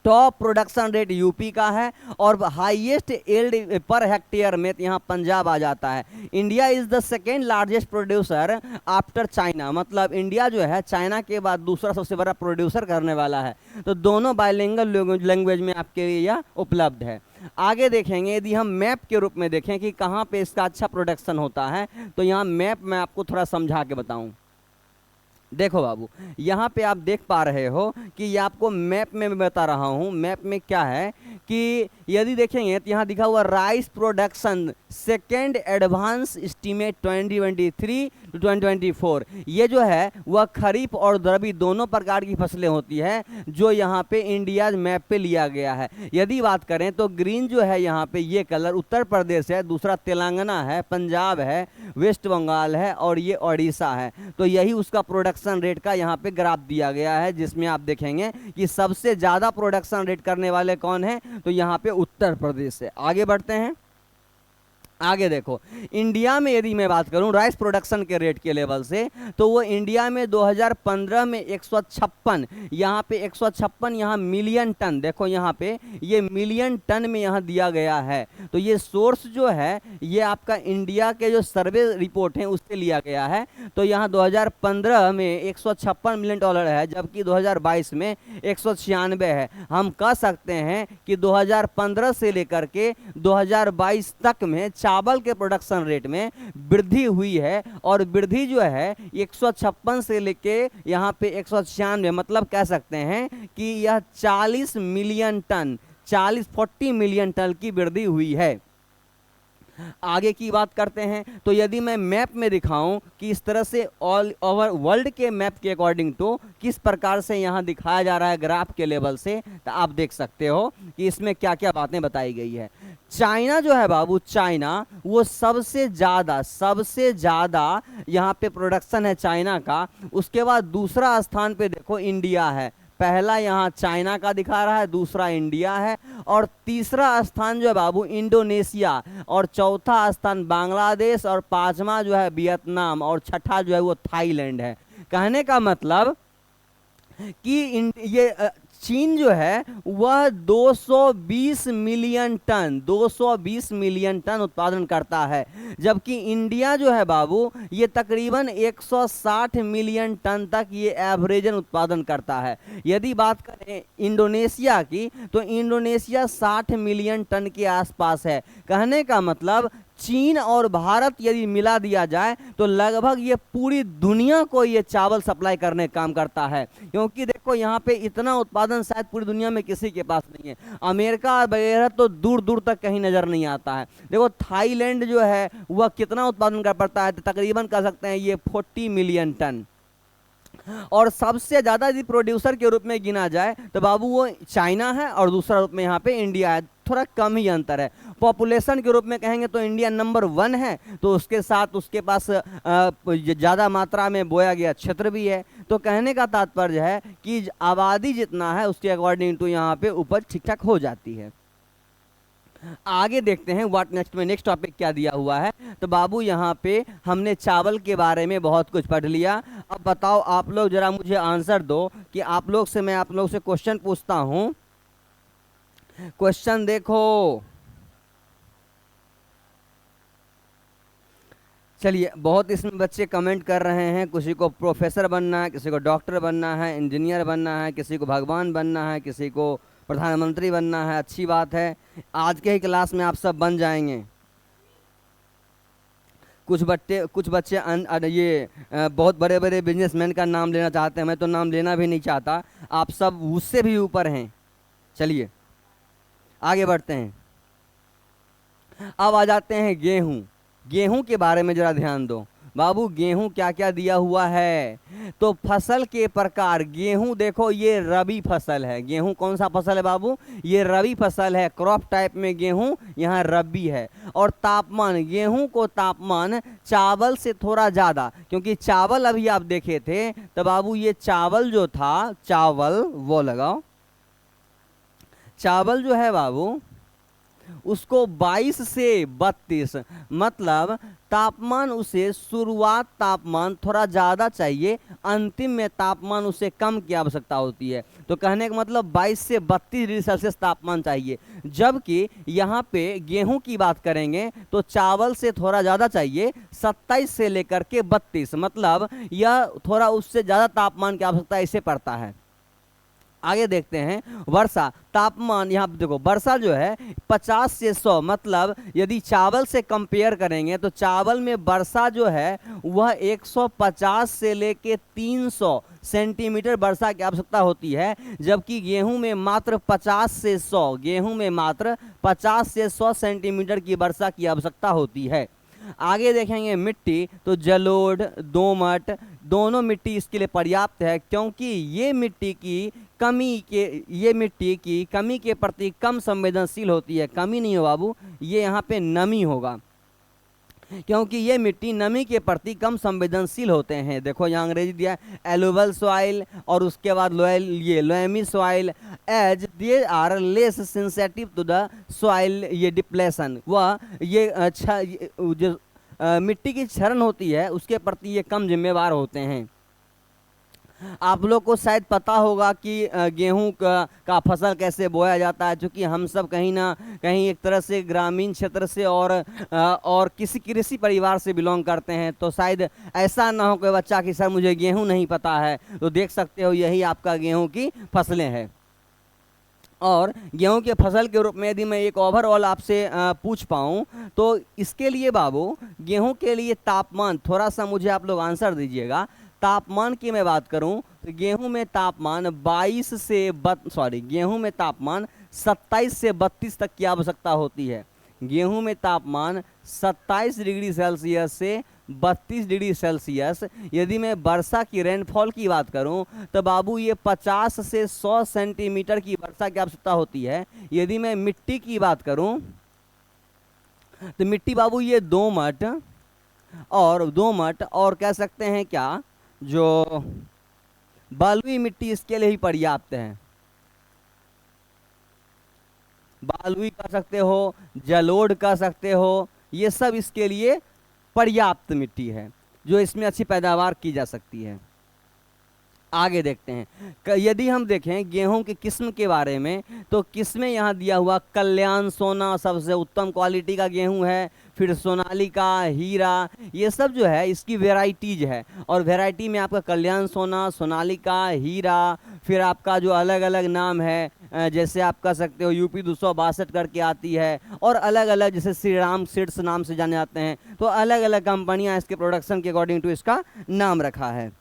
[SPEAKER 1] टॉप प्रोडक्शन रेट यूपी का है और हाईएस्ट यील्ड पर हेक्टेयर में यहाँ पंजाब आ जाता है। India is the second largest producer after China, मतलब इंडिया जो है चाइना के बाद दूसरा सबसे बड़ा प्रोड्यूसर करने वाला है। तो दोनों बाइलिंगुअल लैंग्वेज में आपके लिए यह उपलब्ध है। आगे देखेंगे यदि हम मैप के रूप में देखें कि कहाँ पे इसका अच्छा प्रोडक्शन होता है, तो यहाँ मैप मैं आपको थोड़ा समझा के बताऊँ। देखो बाबू, यहाँ पे आप देख पा रहे हो कि ये आपको मैप में मैं बता रहा हूँ। मैप में क्या है कि यदि देखेंगे तो यहाँ दिखा हुआ rice production second advance estimate 2023 to 2024। ये जो है वह खरीफ और रबी दोनों प्रकार की फसलें होती है जो यहाँ पे इंडिया मैप पे लिया गया है। यदि बात करें तो ग्रीन जो है यहाँ पे ये कलर उत्तर प्रदेश है, दूसरा तेलंगाना है, पंजाब है, वेस्ट बंगाल है और ये ओडिशा है। तो यही उसका प्रोडक्शन रेट का यहाँ पे ग्राफ दिया गया है, जिसमें आप देखेंगे कि सबसे ज़्यादा प्रोडक्शन रेट करने वाले कौन हैं, तो यहाँ पे उत्तर प्रदेश है। आगे बढ़ते हैं। आगे देखो, इंडिया में यदि मैं बात करूं राइस प्रोडक्शन के रेट के लेवल से, तो वो इंडिया में 2015 में 156, यहाँ पे 156 यहाँ मिलियन टन, देखो यहाँ पे ये मिलियन टन में यहाँ दिया गया है। तो ये सोर्स जो है ये आपका इंडिया के जो सर्वे रिपोर्ट है उससे लिया गया है। तो यहाँ 2015 में 156 मिलियन डॉलर है, जबकि 2022 में 196 है। हम कह सकते हैं कि 2015 से लेकर के 2022 तक में चावल के प्रोडक्शन रेट में वृद्धि हुई है, और वृद्धि जो है 156 से लेके यहाँ पे 196, मतलब कह सकते हैं कि यह 40 मिलियन टन 40 मिलियन टन की वृद्धि हुई है। आगे की बात करते हैं, तो यदि मैं मैप में दिखाऊं कि इस तरह से ऑल ओवर वर्ल्ड के मैप के अकॉर्डिंग टू किस प्रकार से यहाँ दिखाया जा रहा है ग्राफ के लेवल से, तो आप देख सकते हो कि इसमें क्या क्या बातें बताई गई है। चाइना जो है बाबू, चाइना वो सबसे ज़्यादा यहाँ पे प्रोडक्शन है चाइना का। उसके बाद दूसरा स्थान पे देखो इंडिया है, पहला यहाँ चाइना का दिखा रहा है, दूसरा इंडिया है, और तीसरा स्थान जो है बाबू इंडोनेशिया, और चौथा स्थान बांग्लादेश, और पांचवा जो है वियतनाम, और छठा जो है वो थाईलैंड है। कहने का मतलब कि ये चीन जो है वह 220 मिलियन टन उत्पादन करता है, जबकि इंडिया जो है बाबू ये तकरीबन 160 मिलियन टन तक ये एवरेजन उत्पादन करता है। यदि बात करें इंडोनेशिया की, तो इंडोनेशिया 60 मिलियन टन के आसपास है। कहने का मतलब चीन और भारत यदि मिला दिया जाए तो लगभग ये पूरी दुनिया को ये चावल सप्लाई करने का काम करता है, क्योंकि देखो यहाँ पे इतना उत्पादन शायद पूरी दुनिया में किसी के पास नहीं है। अमेरिका वगैरह तो दूर दूर तक कहीं नजर नहीं आता है। देखो थाईलैंड जो है वह कितना उत्पादन कर पड़ता है, तो तकरीबन कह सकते हैं ये 40 मिलियन टन। और सबसे ज्यादा यदि प्रोड्यूसर के रूप में गिना जाए तो बाबू वो चाइना है, और दूसरा रूप में यहाँ पे इंडिया है, थोड़ा कम ही अंतर है। पॉपुलेशन के रूप में कहेंगे तो इंडिया नंबर 1 है, तो उसके साथ उसके पास ज़्यादा मात्रा में बोया गया क्षेत्र भी है। तो कहने का तात्पर्य है कि आबादी जितना है उसके अकॉर्डिंग टू यहाँ पे उपज ठीक ठाक हो जाती है। आगे देखते हैं व्हाट नेक्स्ट में, नेक्स्ट टॉपिक क्या दिया हुआ है। तो बाबू यहाँ पे हमने चावल के बारे में बहुत कुछ पढ़ लिया। अब बताओ आप लोग जरा मुझे आंसर दो कि आप लोग से मैं आप लोग से क्वेश्चन पूछता हूँ। क्वेश्चन देखो, चलिए बहुत इसमें बच्चे कमेंट कर रहे हैं, किसी को प्रोफेसर बनना है, किसी को डॉक्टर बनना है, इंजीनियर बनना है, किसी को भगवान बनना है, किसी को प्रधानमंत्री बनना है, अच्छी बात है। आज के ही क्लास में आप सब बन जाएंगे। कुछ बच्चे बहुत बड़े बड़े बिजनेसमैन का नाम लेना चाहते हैं, मैं तो नाम लेना भी नहीं चाहता, आप सब उससे भी ऊपर हैं। चलिए आगे बढ़ते हैं। अब आ जाते हैं गेहूं। गेहूं के बारे में जरा ध्यान दो बाबू, गेहूं क्या क्या दिया हुआ है। तो फसल के प्रकार, गेहूं देखो ये रबी फसल है। गेहूं कौन सा फसल है बाबू, ये रबी फसल है, क्रॉप टाइप में गेहूं यहाँ रबी है। और तापमान, गेहूं को तापमान चावल से थोड़ा ज्यादा, क्योंकि चावल अभी आप देखे थे तो बाबू ये चावल जो था, चावल वो लगाओ, चावल जो है बाबू उसको 22 से 32, मतलब तापमान उसे शुरुआत तापमान थोड़ा ज़्यादा चाहिए, अंतिम में तापमान उसे कम की आवश्यकता होती है। तो कहने का मतलब 22 से 32 डिग्री सेल्सियस तापमान चाहिए। जबकि यहाँ पे गेहूं की बात करेंगे तो चावल से थोड़ा ज़्यादा चाहिए, 27 से लेकर के 32, मतलब यह थोड़ा उससे ज़्यादा तापमान की आवश्यकता इसे पड़ता है। आगे देखते हैं वर्षा, तापमान यहाँ देखो वर्षा जो है 50 से 100, मतलब यदि चावल से कंपेयर करेंगे तो चावल में वर्षा जो है वह 150 से लेके 300 सेंटीमीटर वर्षा की आवश्यकता होती है। जबकि गेहूं में मात्र 50 से 100, गेहूं में मात्र 50 से 100 सेंटीमीटर की वर्षा की आवश्यकता होती है। आगे देखेंगे मिट्टी, तो जलोढ़ दोमट दोनों मिट्टी इसके लिए पर्याप्त है, क्योंकि ये मिट्टी की कमी के प्रति कम संवेदनशील होती है। कमी नहीं हो बाबू, ये यहाँ पे नमी होगा, क्योंकि ये मिट्टी नमी के प्रति कम संवेदनशील होते हैं। देखो यहाँ अंग्रेजी दिया एलुवल सॉइल, और उसके बाद loamy soil, as they are less sensitive to the soil ये डिप्लेशन, वह ये अच्छा जो मिट्टी की क्षरण होती है उसके प्रति ये कम जिम्मेवार होते हैं। आप लोग को शायद पता होगा कि गेहूं का फसल कैसे बोया जाता है, क्योंकि हम सब कहीं ना कहीं एक तरह से ग्रामीण क्षेत्र से और किसी कृषि परिवार से बिलोंग करते हैं। तो शायद ऐसा ना हो कोई बच्चा कि सर मुझे गेहूं नहीं पता है, तो देख सकते हो यही आपका गेहूं की फसलें हैं। और गेहूं के फसल के रूप में यदि मैं एक ओवरऑल आपसे पूछ पाऊँ तो इसके लिए बाबू, गेहूं के लिए तापमान, थोड़ा सा मुझे आप लोग आंसर दीजिएगा। तापमान की मैं बात करूं तो गेहूं में तापमान 27 से 32 तक की आवश्यकता होती है। गेहूं में तापमान 27 डिग्री सेल्सियस से 32 डिग्री सेल्सियस। यदि मैं वर्षा की रेनफॉल की बात करूं तो बाबू ये 50 से 100 सेंटीमीटर की वर्षा की आवश्यकता होती है। यदि मैं मिट्टी की बात करूं तो मिट्टी बाबू ये दोमट और कह सकते हैं क्या, जो बालुई मिट्टी इसके लिए ही पर्याप्त है। बालुई कह सकते हो, जलोढ़ कह सकते हो, ये सब इसके लिए पर्याप्त मिट्टी है जो इसमें अच्छी पैदावार की जा सकती है। आगे देखते हैं, यदि हम देखें गेहूं की किस्म के बारे में तो किस्में यहाँ दिया हुआ कल्याण सोना सबसे उत्तम क्वालिटी का गेहूं है, फिर सोनालिका, हीरा, ये सब जो है इसकी वेराइटीज है। और वेराइटी में आपका कल्याण सोना, सोनालिका, हीरा, फिर आपका जो अलग अलग नाम है जैसे आप कह सकते हो यूपी 262 करके आती है, और अलग अलग जैसे श्री राम सीड्स नाम से जाने जाते हैं। तो अलग अलग कंपनियां इसके प्रोडक्शन के अकॉर्डिंग टू इसका नाम रखा है।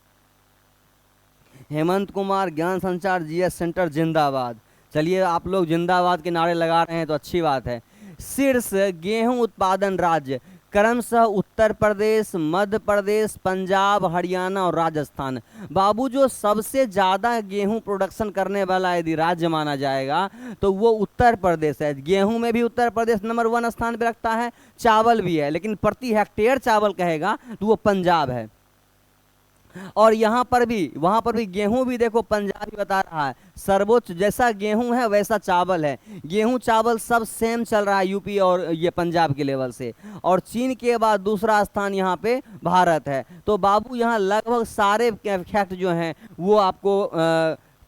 [SPEAKER 1] हेमंत कुमार, ज्ञान संचार जीएस सेंटर जिंदाबाद। चलिए आप लोग जिंदाबाद के नारे लगा रहे हैं तो अच्छी बात है। शीर्ष गेहूं उत्पादन राज्य क्रमशः उत्तर प्रदेश, मध्य प्रदेश, पंजाब, हरियाणा और राजस्थान। बाबू जो सबसे ज़्यादा गेहूं प्रोडक्शन करने वाला यदि राज्य माना जाएगा तो वो उत्तर प्रदेश है। गेहूं में भी उत्तर प्रदेश नंबर 1 स्थान पे रखता है, चावल भी है, लेकिन प्रति हेक्टेयर चावल कहेगा तो वो पंजाब है। और यहाँ पर भी वहाँ पर भी गेहूं भी देखो पंजाब ही बता रहा है, सर्वोच्च जैसा गेहूं है वैसा चावल है। गेहूं चावल सब सेम चल रहा है यूपी और ये पंजाब के लेवल से। और चीन के बाद दूसरा स्थान यहाँ पे भारत है। तो बाबू यहाँ लगभग सारे फैक्ट जो हैं वो आपको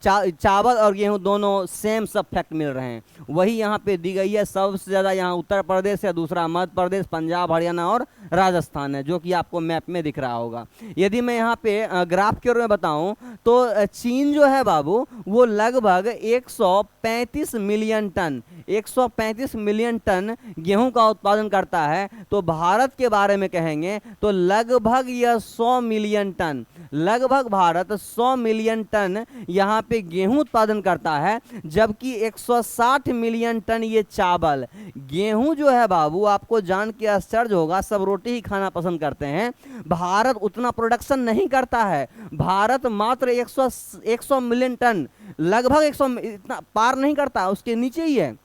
[SPEAKER 1] चावल और गेहूं दोनों सेम सब फैक्ट मिल रहे हैं, वही यहाँ पे दी गई है। सबसे ज़्यादा यहाँ उत्तर प्रदेश है, दूसरा मध्य प्रदेश, पंजाब, हरियाणा और राजस्थान है, जो कि आपको मैप में दिख रहा होगा। यदि मैं यहाँ पे ग्राफ के रूप में बताऊं तो चीन जो है बाबू वो लगभग 135 मिलियन टन 135 मिलियन टन गेहूं का उत्पादन करता है। तो भारत के बारे में कहेंगे तो लगभग यह 100 मिलियन टन, लगभग भारत 100 मिलियन टन यहाँ पे गेहूं उत्पादन करता है, जबकि 160 मिलियन टन ये चावल। गेहूं जो है बाबू आपको जान के आश्चर्य होगा, सब रोटी ही खाना पसंद करते हैं, भारत उतना प्रोडक्शन नहीं करता है। भारत मात्र 100 मिलियन टन, लगभग 100, इतना पार नहीं करता, उसके नीचे ही है,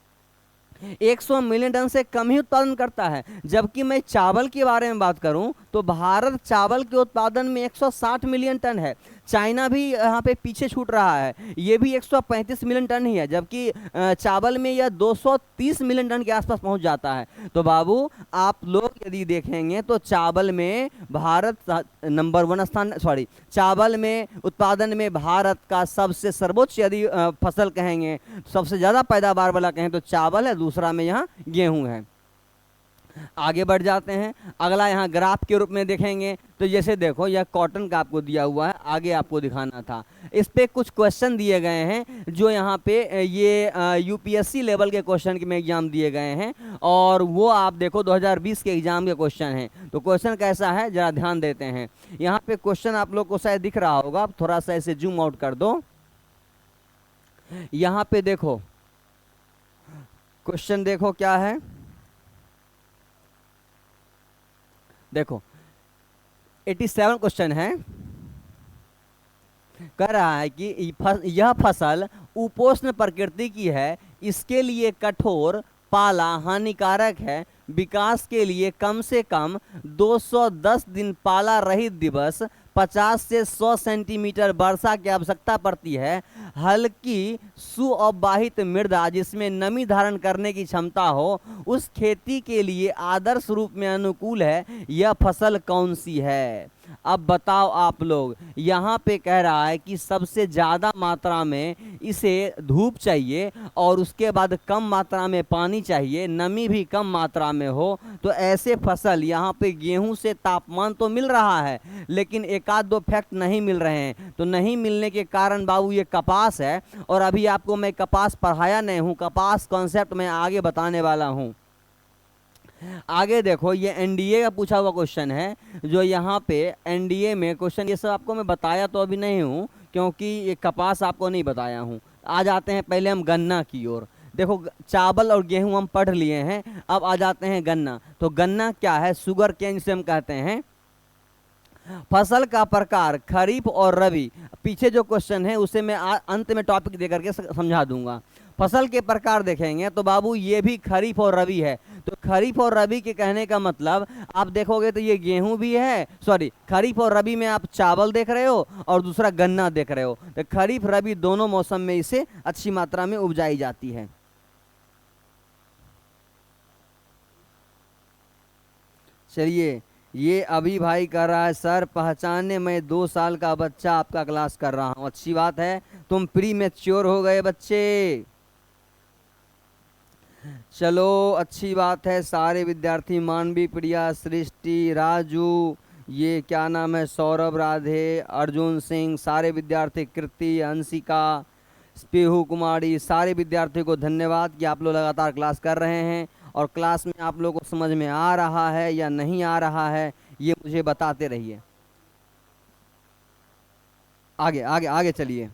[SPEAKER 1] 100 मिलियन टन से कम ही उत्पादन करता है। जबकि मैं चावल के बारे में बात करूं तो भारत चावल के उत्पादन में 160 मिलियन टन है। चाइना भी यहाँ पे पीछे छूट रहा है, ये भी 135 मिलियन टन ही है, जबकि चावल में यह 230 मिलियन टन के आसपास पहुंच जाता है। तो बाबू आप लोग यदि देखेंगे तो चावल में भारत नंबर 1 स्थान, सॉरी, चावल में उत्पादन में भारत का सबसे सर्वोच्च यदि फसल कहेंगे, सबसे ज़्यादा पैदावार वाला कहें तो चावल है, दूसरा में यहाँ गेहूँ है। आगे बढ़ जाते हैं, अगला यहाँ ग्राफ के रूप में देखेंगे तो जैसे देखो यह कॉटन का आपको दिया हुआ है, आगे आपको दिखाना था। इस पे कुछ क्वेश्चन दिए गए हैं जो यहाँ पे ये यूपीएससी लेवल के क्वेश्चन में एग्जाम दिए गए हैं, और वो आप देखो 2020 के एग्जाम के क्वेश्चन हैं। तो क्वेश्चन कैसा है जरा ध्यान देते हैं। यहाँ पे क्वेश्चन आप लोग को शायद दिख रहा होगा, थोड़ा सा इसे जूम आउट कर दो। यहाँ पे देखो क्वेश्चन, देखो क्या है, देखो 87 क्वेश्चन है। कह रहा है कि यह फसल उपोष्ण प्रकृति की है, इसके लिए कठोर पाला हानिकारक है, विकास के लिए कम से कम 210 दिन पाला रहित दिवस, 50 से 100 सेंटीमीटर वर्षा की आवश्यकता पड़ती है, हल्की सुअववाहित मृदा जिसमें नमी धारण करने की क्षमता हो, उस खेती के लिए आदर्श रूप में अनुकूल है। यह फसल कौन सी है? अब बताओ आप लोग, यहाँ पे कह रहा है कि सबसे ज़्यादा मात्रा में इसे धूप चाहिए और उसके बाद कम मात्रा में पानी चाहिए, नमी भी कम मात्रा में हो। तो ऐसे फसल यहाँ पे गेहूं से तापमान तो मिल रहा है, लेकिन एक आध दो फैक्ट नहीं मिल रहे हैं। तो नहीं मिलने के कारण बाबू ये कपास है, और अभी आपको मैं कपास पढ़ाया नहीं हूँ, कपास कॉन्सेप्ट मैं आगे बताने वाला हूँ। आगे देखो ये एनडीए का पूछा हुआ क्वेश्चन है, जो यहाँ पे एनडीए में क्वेश्चन, ये सब आपको मैं बताया तो अभी नहीं हूँ क्योंकि ये कपास आपको नहीं बताया हूँ। आ जाते हैं पहले हम गन्ना की ओर। देखो चावल और गेहूं हम पढ़ लिए हैं, अब आ जाते हैं गन्ना। तो गन्ना क्या है? शुगर केन जिसे हम कहते हैं। फसल का प्रकार खरीफ और रबी, पीछे जो क्वेश्चन है उसे मैं अंत में टॉपिक दे करके समझा दूंगा। फसल के प्रकार देखेंगे तो बाबू ये भी खरीफ और रबी है। तो खरीफ और रबी के कहने का मतलब आप देखोगे तो ये गेहूं भी है, सॉरी खरीफ और रबी में आप चावल देख रहे हो और दूसरा गन्ना देख रहे हो। तो खरीफ रबी दोनों मौसम में इसे अच्छी मात्रा में उपजाई जाती है। चलिए, ये अभी भाई कर रहा है सर पहचाने, मैं 2 साल का बच्चा आपका क्लास कर रहा हूँ। अच्छी बात है, तुम प्री मैच्योर हो गए बच्चे। चलो अच्छी बात है। सारे विद्यार्थी मानवी, प्रिया, सृष्टि, राजू, ये क्या नाम है, सौरभ, राधे, अर्जुन सिंह, सारे विद्यार्थी, कृति, अंशिका, स्पीहू कुमारी, सारे विद्यार्थियों को धन्यवाद कि आप लोग लगातार क्लास कर रहे हैं। और क्लास में आप लोगों को समझ में आ रहा है या नहीं आ रहा है ये मुझे बताते रहिए। आगे आगे आगे चलिए।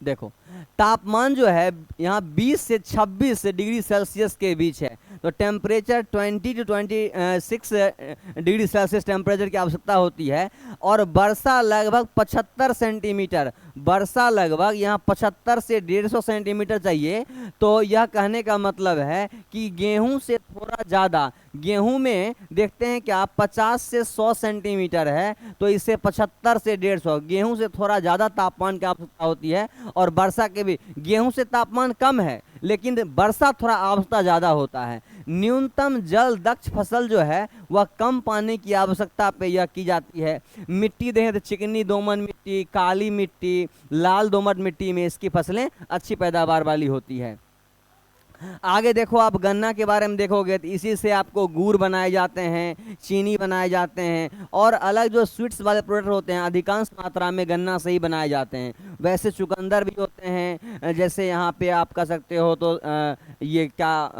[SPEAKER 1] देखो तापमान जो है यहाँ 20 से 26 डिग्री सेल्सियस के बीच है। तो temperature 20 to 26 degree Celsius temperature की आवश्यकता होती है। और वर्षा लगभग 75 सेंटीमीटर, वर्षा लगभग यहाँ 75 से 150 सेंटीमीटर चाहिए। तो यह कहने का मतलब है कि गेहूं से थोड़ा ज़्यादा, गेहूं में देखते हैं कि आप 50 से 100 सेंटीमीटर है, तो इसे 75 से 150, गेहूं से थोड़ा ज़्यादा तापमान की आवश्यकता होती है। और वर्षा के भी, गेहूं से तापमान कम है लेकिन वर्षा थोड़ा आवश्यकता ज़्यादा होता है। न्यूनतम जल दक्ष फसल जो है वह कम पानी की आवश्यकता पे यह की जाती है। मिट्टी देखें तो चिकनी दोमट मिट्टी, काली मिट्टी, लाल दोमट मिट्टी में इसकी फसलें अच्छी पैदावार वाली होती है। आगे देखो, आप गन्ना के बारे में देखोगे तो इसी से आपको गुड़ बनाए जाते हैं, चीनी बनाए जाते हैं, और अलग जो स्वीट्स वाले प्रोडक्ट होते हैं अधिकांश मात्रा में गन्ना से ही बनाए जाते हैं। वैसे चुकंदर भी होते हैं, जैसे यहाँ पे आप कह सकते हो तो ये क्या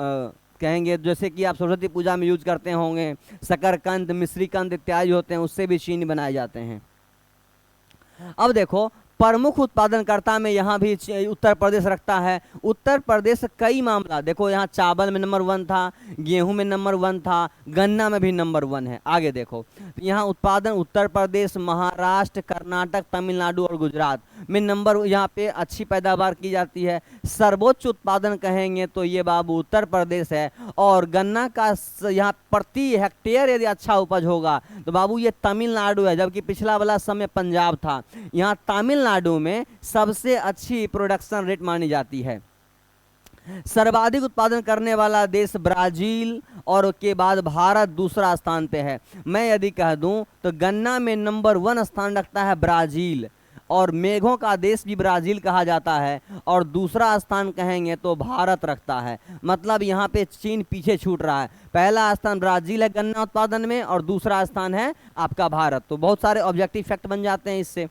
[SPEAKER 1] कहेंगे, जैसे कि आप सरस्वती पूजा में यूज करते होंगे, शकरकंद, मिश्रीकंद इत्यादि होते हैं, उससे भी चीनी बनाए जाते हैं। अब देखो, प्रमुख उत्पादनकर्ता में यहाँ भी उत्तर प्रदेश रखता है। उत्तर प्रदेश कई मामला, देखो यहाँ चावल में नंबर 1 था, गेहूं में नंबर 1 था, गन्ना में भी नंबर 1 है। आगे देखो, यहाँ उत्पादन उत्तर प्रदेश, महाराष्ट्र, कर्नाटक, तमिलनाडु और गुजरात में नंबर, यहाँ पे अच्छी पैदावार की जाती है। सर्वोच्च उत्पादन कहेंगे तो ये बाबू उत्तर प्रदेश है, और गन्ना का यहाँ प्रति हेक्टेयर यदि अच्छा उपज होगा तो बाबू ये तमिलनाडु है, जबकि पिछला वाला समय पंजाब था। यहाँ तमिलनाडु में सबसे अच्छी प्रोडक्शन रेट मानी जाती है। सर्वाधिक उत्पादन करने वाला देश ब्राजील, और उसके बाद भारत दूसरा स्थान पे है। मैं यदि कह दूं तो गन्ना में नंबर 1 स्थान रखता है ब्राजील, और मेघों का देश भी ब्राजील कहा जाता है, और दूसरा स्थान कहेंगे तो भारत रखता है। मतलब यहाँ पे चीन पीछे छूट रहा है। पहला स्थान ब्राजील है गन्ना उत्पादन में, और दूसरा स्थान है आपका भारत। तो बहुत सारे ऑब्जेक्टिव फैक्ट बन जाते हैं इससे।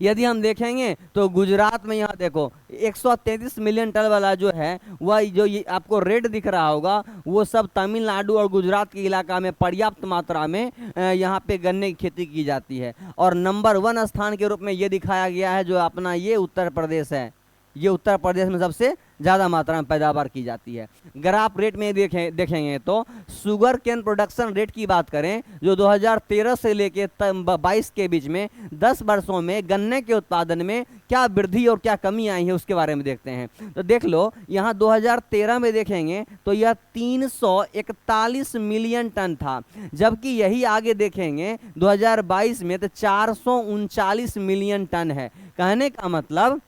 [SPEAKER 1] यदि हम देखेंगे तो गुजरात में यहाँ देखो 133 मिलियन टन वाला जो है वह जो ये आपको रेट दिख रहा होगा, वो सब तमिलनाडु और गुजरात के इलाका में पर्याप्त मात्रा में यहाँ पे गन्ने की खेती की जाती है। और नंबर 1 स्थान के रूप में ये दिखाया गया है जो अपना ये उत्तर प्रदेश है। ये उत्तर प्रदेश में सबसे ज़्यादा मात्रा में पैदावार की जाती है। ग्राफ रेट में देखेंगे तो शुगर केन प्रोडक्शन रेट की बात करें, जो 2013 से लेके 22 के बीच में 10 वर्षों में गन्ने के उत्पादन में क्या वृद्धि और क्या कमी आई है उसके बारे में देखते हैं। तो देख लो, यहाँ 2013 में देखेंगे तो यह 341 मिलियन टन था, जबकि यही आगे देखेंगे 2022 में तो 439 मिलियन टन है। कहने का मतलब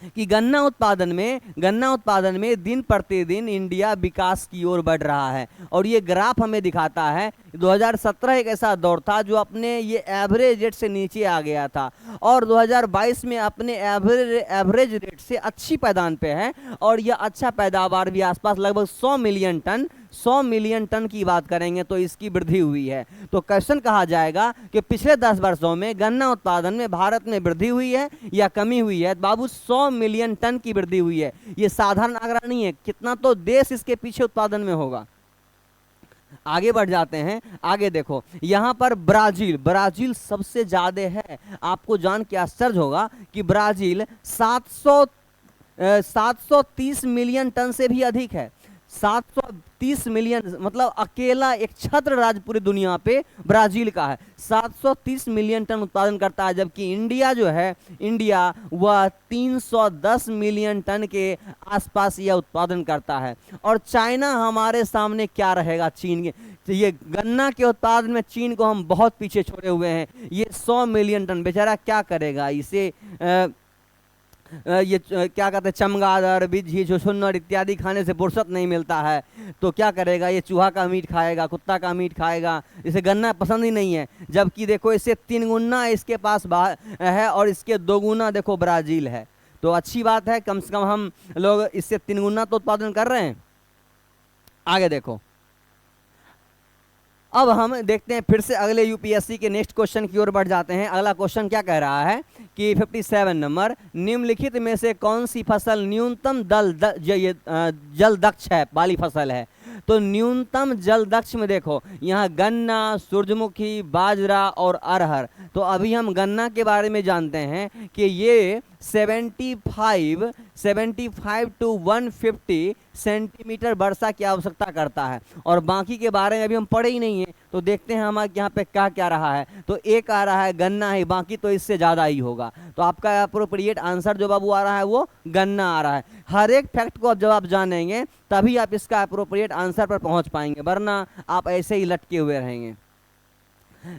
[SPEAKER 1] कि गन्ना उत्पादन में दिन प्रतिदिन इंडिया विकास की ओर बढ़ रहा है। और ये ग्राफ हमें दिखाता है 2017 एक ऐसा दौर था जो अपने ये एवरेज रेट से नीचे आ गया था, और 2022 में अपने एवरेज रेट से अच्छी पैदान पे है, और यह अच्छा पैदावार भी आसपास लगभग 100 मिलियन टन की बात करेंगे तो इसकी वृद्धि हुई है। तो क्वेश्चन कहा जाएगा कि पिछले 10 वर्षों में गन्ना उत्पादन में भारत में वृद्धि हुई है या कमी हुई है। बाबू 100 मिलियन टन की वृद्धि हुई है, ये साधारण आंकड़ा नहीं है, कितना तो देश इसके पीछे उत्पादन में होगा। आगे बढ़ जाते हैं। आगे देखो, यहां पर ब्राजील सबसे ज्यादा है। आपको जान के आश्चर्य होगा कि ब्राजील 730 मिलियन टन से भी अधिक है। 730 मिलियन, मतलब अकेला एक छत्र राज्य पूरी दुनिया पे ब्राजील का है। 730 मिलियन टन उत्पादन करता है, जबकि इंडिया जो है, इंडिया वह 310 मिलियन टन के आसपास यह उत्पादन करता है। और चाइना हमारे सामने क्या रहेगा, चीन के। तो ये गन्ना के उत्पादन में चीन को हम बहुत पीछे छोड़े हुए हैं। ये 100 मिलियन टन, बेचारा क्या करेगा इसे ये क्या कहते हैं, चमगादड़, बिझी, छुछुन्नर इत्यादि खाने से फुर्सत नहीं मिलता है, तो क्या करेगा, ये चूहा का मीट खाएगा, कुत्ता का मीट खाएगा, इसे गन्ना पसंद ही नहीं है। जबकि देखो इससे 3 गुना इसके पास है, और इसके 2 गुना देखो ब्राजील है। तो अच्छी बात है, कम से कम हम लोग इससे 3 गुना तो उत्पादन कर रहे हैं। आगे देखो, अब हम देखते हैं फिर से अगले यूपीएससी के नेक्स्ट क्वेश्चन की ओर बढ़ जाते हैं। अगला क्वेश्चन क्या कह रहा है कि 57 नंबर, निम्नलिखित में से कौन सी फसल न्यूनतम जल दक्ष है वाली फसल है। तो न्यूनतम जल दक्ष में देखो, यहाँ गन्ना, सूरजमुखी, बाजरा और अरहर। तो अभी हम गन्ना के बारे में जानते हैं कि ये 75 टू 150 सेंटीमीटर वर्षा की आवश्यकता करता है, और बाकी के बारे में अभी हम पढ़े ही नहीं है। तो देखते हैं हमारे यहाँ पे क्या क्या रहा है। तो एक आ रहा है गन्ना है, बाकी तो इससे ज़्यादा ही होगा। तो आपका अप्रोप्रिएट आंसर जो बाबू आ रहा है वो गन्ना आ रहा है। हर एक फैक्ट को जब आप जानेंगे तभी आप इसका अप्रोप्रिएट आंसर पर पहुँच पाएंगे, वरना आप ऐसे ही लटके हुए रहेंगे।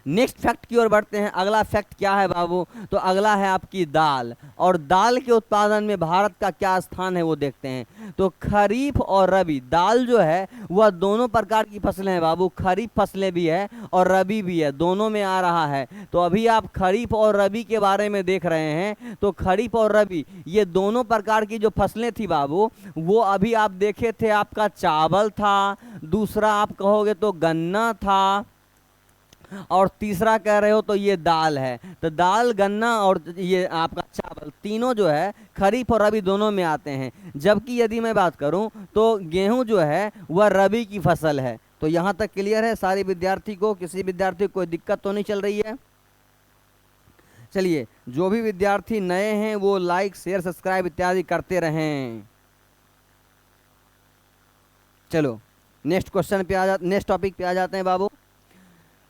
[SPEAKER 1] नेक्स्ट फैक्ट की ओर बढ़ते हैं। अगला फैक्ट क्या है बाबू? तो अगला है आपकी दाल, और दाल के उत्पादन में भारत का क्या स्थान है वो देखते हैं। तो खरीफ और रबी, दाल जो है वह दोनों प्रकार की फसलें हैं बाबू, खरीफ फसलें भी है और रबी भी है, दोनों में आ रहा है। तो अभी आप खरीफ और रबी के बारे में देख रहे हैं। तो खरीफ और रबी ये दोनों प्रकार की जो फसलें थी बाबू, वो अभी आप देखे थे, आपका चावल था, दूसरा आप कहोगे तो गन्ना था, और तीसरा कह रहे हो तो ये दाल है। तो दाल, गन्ना और ये आपका चावल, तीनों जो है खरीफ और रबी दोनों में आते हैं। जबकि यदि मैं बात करूं तो गेहूं जो है वह रबी की फसल है। तो यहां तक क्लियर है सारे विद्यार्थी को? किसी विद्यार्थी को कोई दिक्कत तो नहीं चल रही है? चलिए, जो भी विद्यार्थी नए हैं वो लाइक, शेयर, सब्सक्राइब इत्यादि करते रहें। चलो नेक्स्ट क्वेश्चन पे नेक्स्ट टॉपिक पे आ जाते हैं बाबू।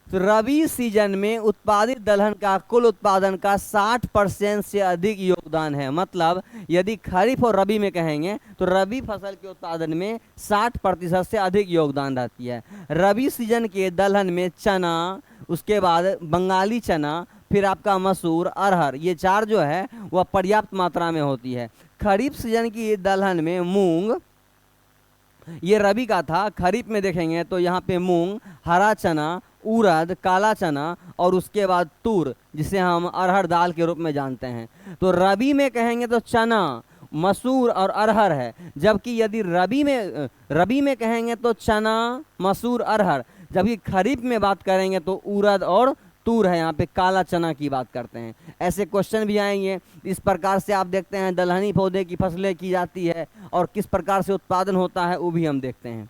[SPEAKER 1] तो रबी सीजन में उत्पादित दलहन का कुल उत्पादन का 60% से अधिक योगदान है। मतलब यदि खरीफ और रबी में कहेंगे तो रबी फसल के उत्पादन में 60% से अधिक योगदान रहती है। रबी सीजन के दलहन में चना, उसके बाद बंगाली चना, फिर आपका मसूर, अरहर, ये चार जो है वह पर्याप्त मात्रा में होती है। खरीफ सीजन की दलहन में मूंग, ये रबी का था, खरीफ में देखेंगे तो यहाँ पे मूंग, हरा चना, उड़द, काला चना और उसके बाद तूर, जिसे हम अरहर दाल के रूप में जानते हैं। तो रबी में कहेंगे तो चना, मसूर और अरहर है। जबकि यदि रबी में कहेंगे तो चना, मसूर, अरहर। जबकि खरीफ में बात करेंगे तो उड़द और तूर है, यहाँ पे काला चना की बात करते हैं। ऐसे क्वेश्चन भी आएंगे। इस प्रकार से आप देखते हैं दलहनी पौधे की फसलें की जाती है और किस प्रकार से उत्पादन होता है वो भी हम देखते हैं।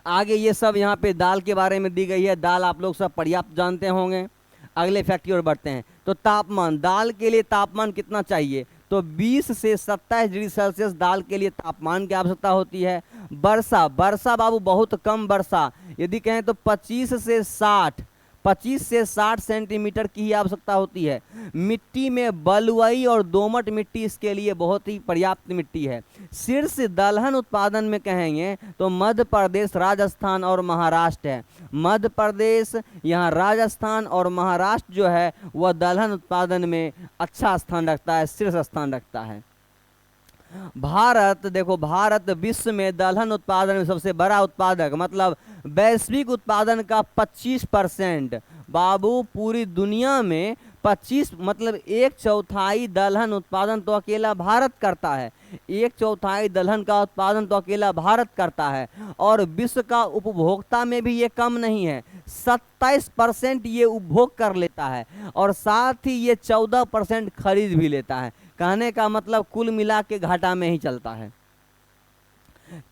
[SPEAKER 1] आगे ये सब यहाँ पे दाल के बारे में दी गई है, दाल आप लोग सब पर्याप्त जानते होंगे। अगले फैक्ट की ओर बढ़ते हैं। तो तापमान, दाल के लिए तापमान कितना चाहिए? तो 20 से 27 डिग्री सेल्सियस दाल के लिए तापमान की आवश्यकता होती है। वर्षा बाबू बहुत कम वर्षा, यदि कहें तो 25 से 60 सेंटीमीटर की ही आवश्यकता होती है। मिट्टी में बलुई और दोमट मिट्टी इसके लिए बहुत ही पर्याप्त मिट्टी है। शीर्ष दलहन उत्पादन में कहेंगे तो मध्य प्रदेश, राजस्थान और महाराष्ट्र है। मध्य प्रदेश, यहाँ राजस्थान और महाराष्ट्र जो है वह दलहन उत्पादन में अच्छा स्थान रखता है, शीर्ष स्थान रखता है। भारत, देखो भारत विश्व में दलहन उत्पादन में सबसे बड़ा उत्पादक, मतलब वैश्विक उत्पादन का 25%। बाबू पूरी दुनिया में 25, मतलब 1/4 दलहन उत्पादन तो अकेला भारत करता है। 1/4 दलहन का उत्पादन तो अकेला भारत करता है। और विश्व का उपभोक्ता में भी ये कम नहीं है, 27% ये उपभोग कर लेता है और साथ ही ये 14% खरीद भी लेता है। कहने का मतलब कुल मिला के घाटा में ही चलता है।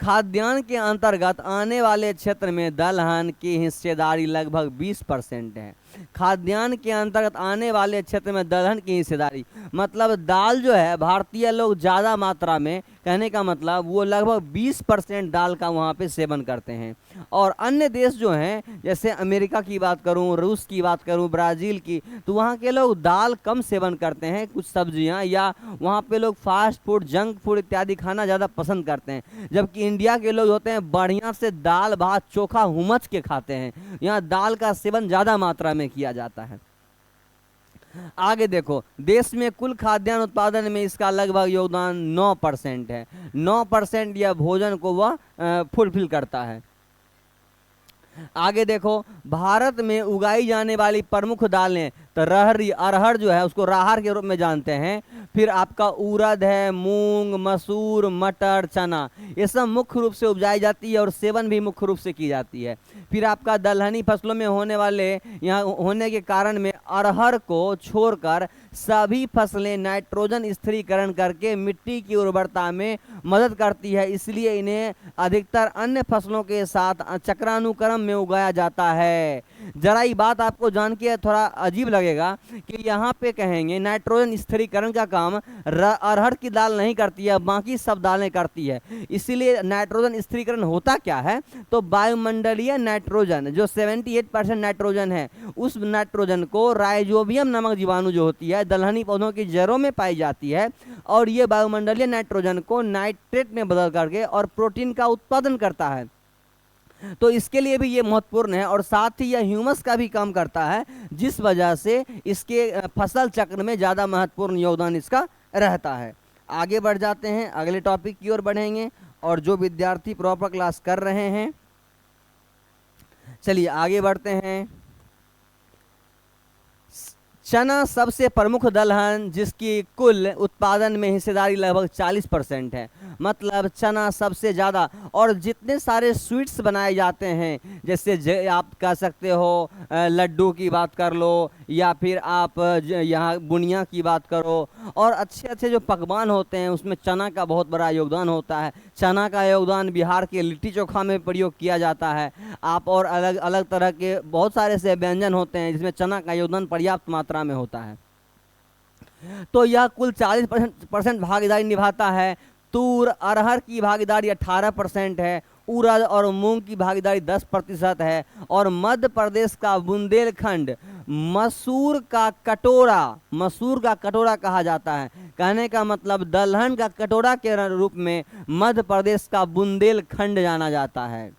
[SPEAKER 1] खाद्यान्न के अंतर्गत आने वाले क्षेत्र में दलहन की हिस्सेदारी लगभग 20% है। खाद्यान्न के अंतर्गत आने वाले क्षेत्र में दलहन की हिस्सेदारी, मतलब दाल जो है भारतीय लोग ज़्यादा मात्रा में, कहने का मतलब वो लगभग 20% दाल का वहाँ पे सेवन करते हैं। और अन्य देश जो हैं, जैसे अमेरिका की बात करूँ, रूस की बात करूँ, ब्राज़ील की, तो वहाँ के लोग दाल कम सेवन करते हैं, कुछ सब्जियाँ, या वहाँ पे लोग फास्ट फूड, जंक फूड इत्यादि खाना ज़्यादा पसंद करते हैं। जबकि इंडिया के लोग होते हैं बढ़िया से दाल भात चोखा हुमच के खाते हैं। यहाँ दाल का सेवन ज़्यादा मात्रा में किया जाता है। आगे देखो, देश में कुल खाद्यान्न उत्पादन में इसका लगभग योगदान 9% है। 9% यह भोजन को वह फुलफिल करता है। आगे देखो, भारत में उगाई जाने वाली प्रमुख दालें, तो रहरी, अरहर जो है उसको राहर के रूप में जानते हैं। फिर आपका उड़द है, मूंग, मसूर, मटर, चना, ये सब मुख्य रूप से उपजाई जाती है और सेवन भी मुख्य रूप से की जाती है। फिर आपका दलहनी फसलों में होने वाले, यहाँ होने के कारण में अरहर को छोड़कर सभी फसलें नाइट्रोजन स्थिरीकरण करके मिट्टी की उर्वरता में मदद करती है, इसलिए इन्हें अधिकतर अन्य फसलों के साथ चक्रानुक्रम में उगाया जाता है। जरा ये बात आपको जान के थोड़ा अजीब लगेगा कि यहाँ पे कहेंगे नाइट्रोजन स्थिरीकरण का काम अरहर की दाल नहीं करती है, बाकी सब दालें करती है। इसीलिए नाइट्रोजन स्थिरीकरण होता क्या है, तो वायुमंडलीय नाइट्रोजन जो 78% नाइट्रोजन है, उस नाइट्रोजन को राइजोबियम नामक जीवाणु जो होती है दलहनी पौधों की जड़ों में पाई जाती है, और ये वायुमंडलीय नाइट्रोजन को नाइट्रेट में बदल करके और प्रोटीन का उत्पादन करता है। तो इसके लिए भी ये महत्वपूर्ण है, और साथ ही यह ह्यूमस का भी काम करता है, जिस वजह से इसके फसल चक्र में ज़्यादा महत्वपूर्ण योगदान इसका रहता है। आगे बढ़ जाते हैं, अगले टॉपिक की ओर बढ़ेंगे, और जो विद्यार्थी प्रॉपर क्लास कर रहे हैं, चलिए आगे बढ़ते हैं। चना सबसे प्रमुख दलहन जिसकी कुल उत्पादन में हिस्सेदारी लगभग 40% है। मतलब चना सबसे ज़्यादा, और जितने सारे स्वीट्स बनाए जाते हैं, जैसे आप कह सकते हो लड्डू की बात कर लो, या फिर आप यहाँ बुनिया की बात करो, और अच्छे अच्छे जो पकवान होते हैं उसमें चना का बहुत बड़ा योगदान होता है। चना का योगदान बिहार के लिट्टी चोखा में प्रयोग किया जाता है। आप और अलग अलग तरह के बहुत सारे से व्यंजन होते हैं जिसमें चना का योगदान पर्याप्त मात्रा में होता है। तो यह कुल 40% भागीदारी निभाता है। तूर अरहर की भागीदारी 18% है। उड़द और मूंग की भागीदारी 10% है। और मध्य प्रदेश का बुंदेलखंड मसूर का कटोरा कहा जाता है। कहने का मतलब दलहन का कटोरा के रूप में मध्य प्रदेश का बुंदेलखंड जाना जाता है।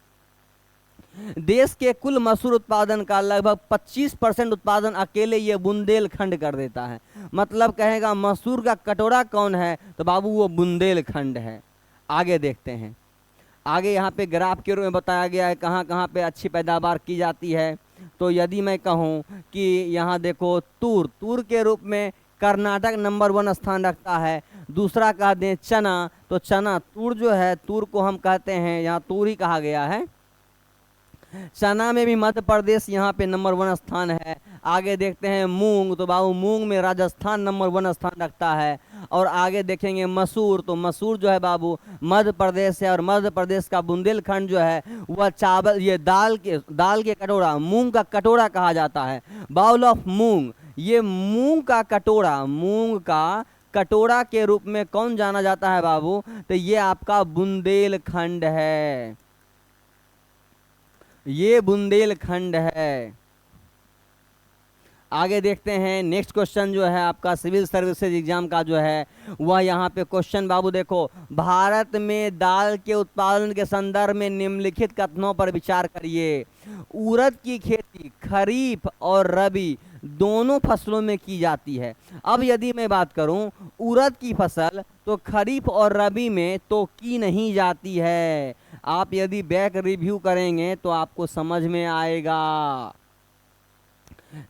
[SPEAKER 1] देश के कुल मसूर उत्पादन का लगभग 25% उत्पादन अकेले ये बुंदेलखंड कर देता है। मतलब कहेगा मसूर का कटोरा कौन है, तो बाबू वो बुंदेलखंड है। आगे देखते हैं, आगे यहाँ पे ग्राफ के रूप में बताया गया है कहाँ कहाँ पे अच्छी पैदावार की जाती है। तो यदि मैं कहूँ कि यहाँ देखो तूर के रूप में कर्नाटक नंबर 1 स्थान रखता है। दूसरा कह दें चना, तो चना तूर जो है, तूर को हम कहते हैं, यहाँ तूर ही कहा गया है। चना में भी मध्य प्रदेश यहाँ पे नंबर 1 स्थान है। आगे देखते हैं मूंग, तो बाबू मूंग में राजस्थान नंबर 1 स्थान रखता है। और आगे देखेंगे मसूर, तो मसूर जो है बाबू मध्य प्रदेश है, और मध्य प्रदेश का बुंदेलखंड जो है वह चावल, ये दाल के कटोरा, मूंग का कटोरा कहा जाता है। बाउल ऑफ मूंग, ये मूंग का कटोरा के रूप में कौन जाना जाता है बाबू, तो ये आपका बुंदेलखंड है, ये बुंदेलखंड है। आगे देखते हैं, नेक्स्ट क्वेश्चन जो है आपका सिविल सर्विसेज एग्जाम का जो है वह यहाँ पे क्वेश्चन बाबू देखो, भारत में दाल के उत्पादन के संदर्भ में निम्नलिखित कथनों पर विचार करिए। उड़द की खेती खरीफ और रबी दोनों फसलों में की जाती है। अब यदि मैं बात करूं उड़द की फसल, तो खरीफ और रबी में तो की नहीं जाती है। आप यदि बैक रिव्यू करेंगे तो आपको समझ में आएगा।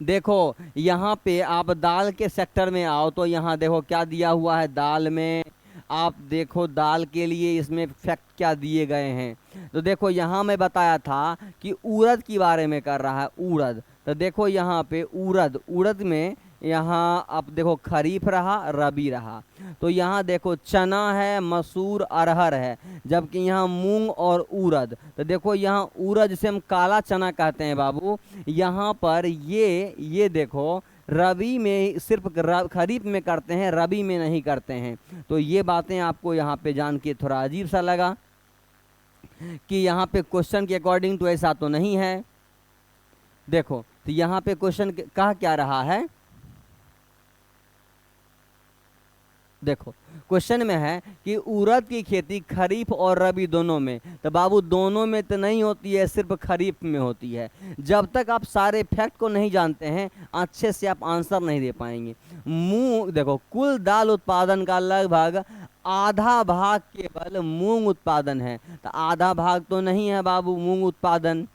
[SPEAKER 1] देखो यहाँ पे आप दाल के सेक्टर में आओ, तो यहाँ देखो क्या दिया हुआ है दाल में। आप देखो दाल के लिए इसमें फैक्ट क्या दिए गए हैं। तो देखो यहाँ मैं बताया था कि उड़द के बारे में कर रहा है, उड़द। तो देखो यहाँ पे उड़द में यहाँ आप देखो खरीफ रहा, रबी रहा। तो यहाँ देखो चना है, मसूर, अरहर है, जबकि यहाँ मूंग और उड़द। तो देखो यहाँ उड़द जिसे हम काला चना कहते हैं बाबू, यहाँ पर ये देखो रबी में सिर्फ खरीफ में करते हैं, रबी में नहीं करते हैं। तो ये बातें आपको यहाँ पे जान के थोड़ा अजीब सा लगा कि यहाँ पे क्वेश्चन के अकॉर्डिंग तो ऐसा तो नहीं है। देखो तो यहाँ पे क्वेश्चन कहा क्या रहा है, देखो क्वेश्चन में है कि उड़द की खेती खरीफ और रबी दोनों में। तो बाबू दोनों में तो नहीं होती है, सिर्फ खरीफ में होती है। जब तक आप सारे फैक्ट को नहीं जानते हैं अच्छे से आप आंसर नहीं दे पाएंगे। मूंग देखो, कुल दाल उत्पादन का लगभग आधा भाग केवल मूंग उत्पादन है। तो आधा भाग तो नहीं है बाबू मूंग उत्पादन।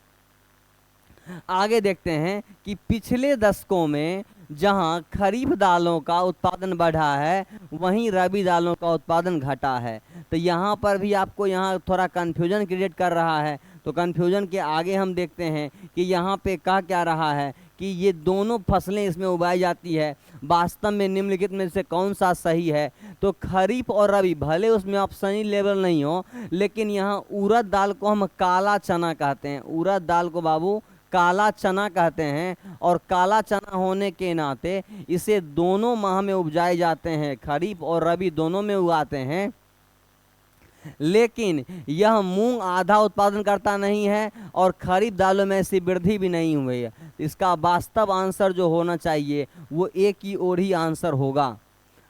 [SPEAKER 1] आगे देखते हैं कि पिछले दशकों में जहां खरीफ दालों का उत्पादन बढ़ा है, वहीं रबी दालों का उत्पादन घटा है। तो यहाँ पर भी आपको यहाँ थोड़ा कन्फ्यूजन क्रिएट कर रहा है। तो कन्फ्यूजन के आगे हम देखते हैं कि यहाँ पे कहा क्या रहा है कि ये दोनों फसलें इसमें उगाई जाती है। वास्तव में निम्नलिखित में से कौन सा सही है, तो खरीफ और रबी भले उसमें ऑप्शनल लेवल नहीं हो, लेकिन यहाँ उड़द दाल को हम काला चना कहते हैं। उड़द दाल को बाबू काला चना कहते हैं, और काला चना होने के नाते इसे दोनों माह में उपजाए जाते हैं, खरीफ और रबी दोनों में उगाते हैं। लेकिन यह मूंग आधा उत्पादन करता नहीं है, और खरीफ दालों में ऐसी वृद्धि भी नहीं हुई है। इसका वास्तव आंसर जो होना चाहिए वो एक की ओर ही आंसर होगा।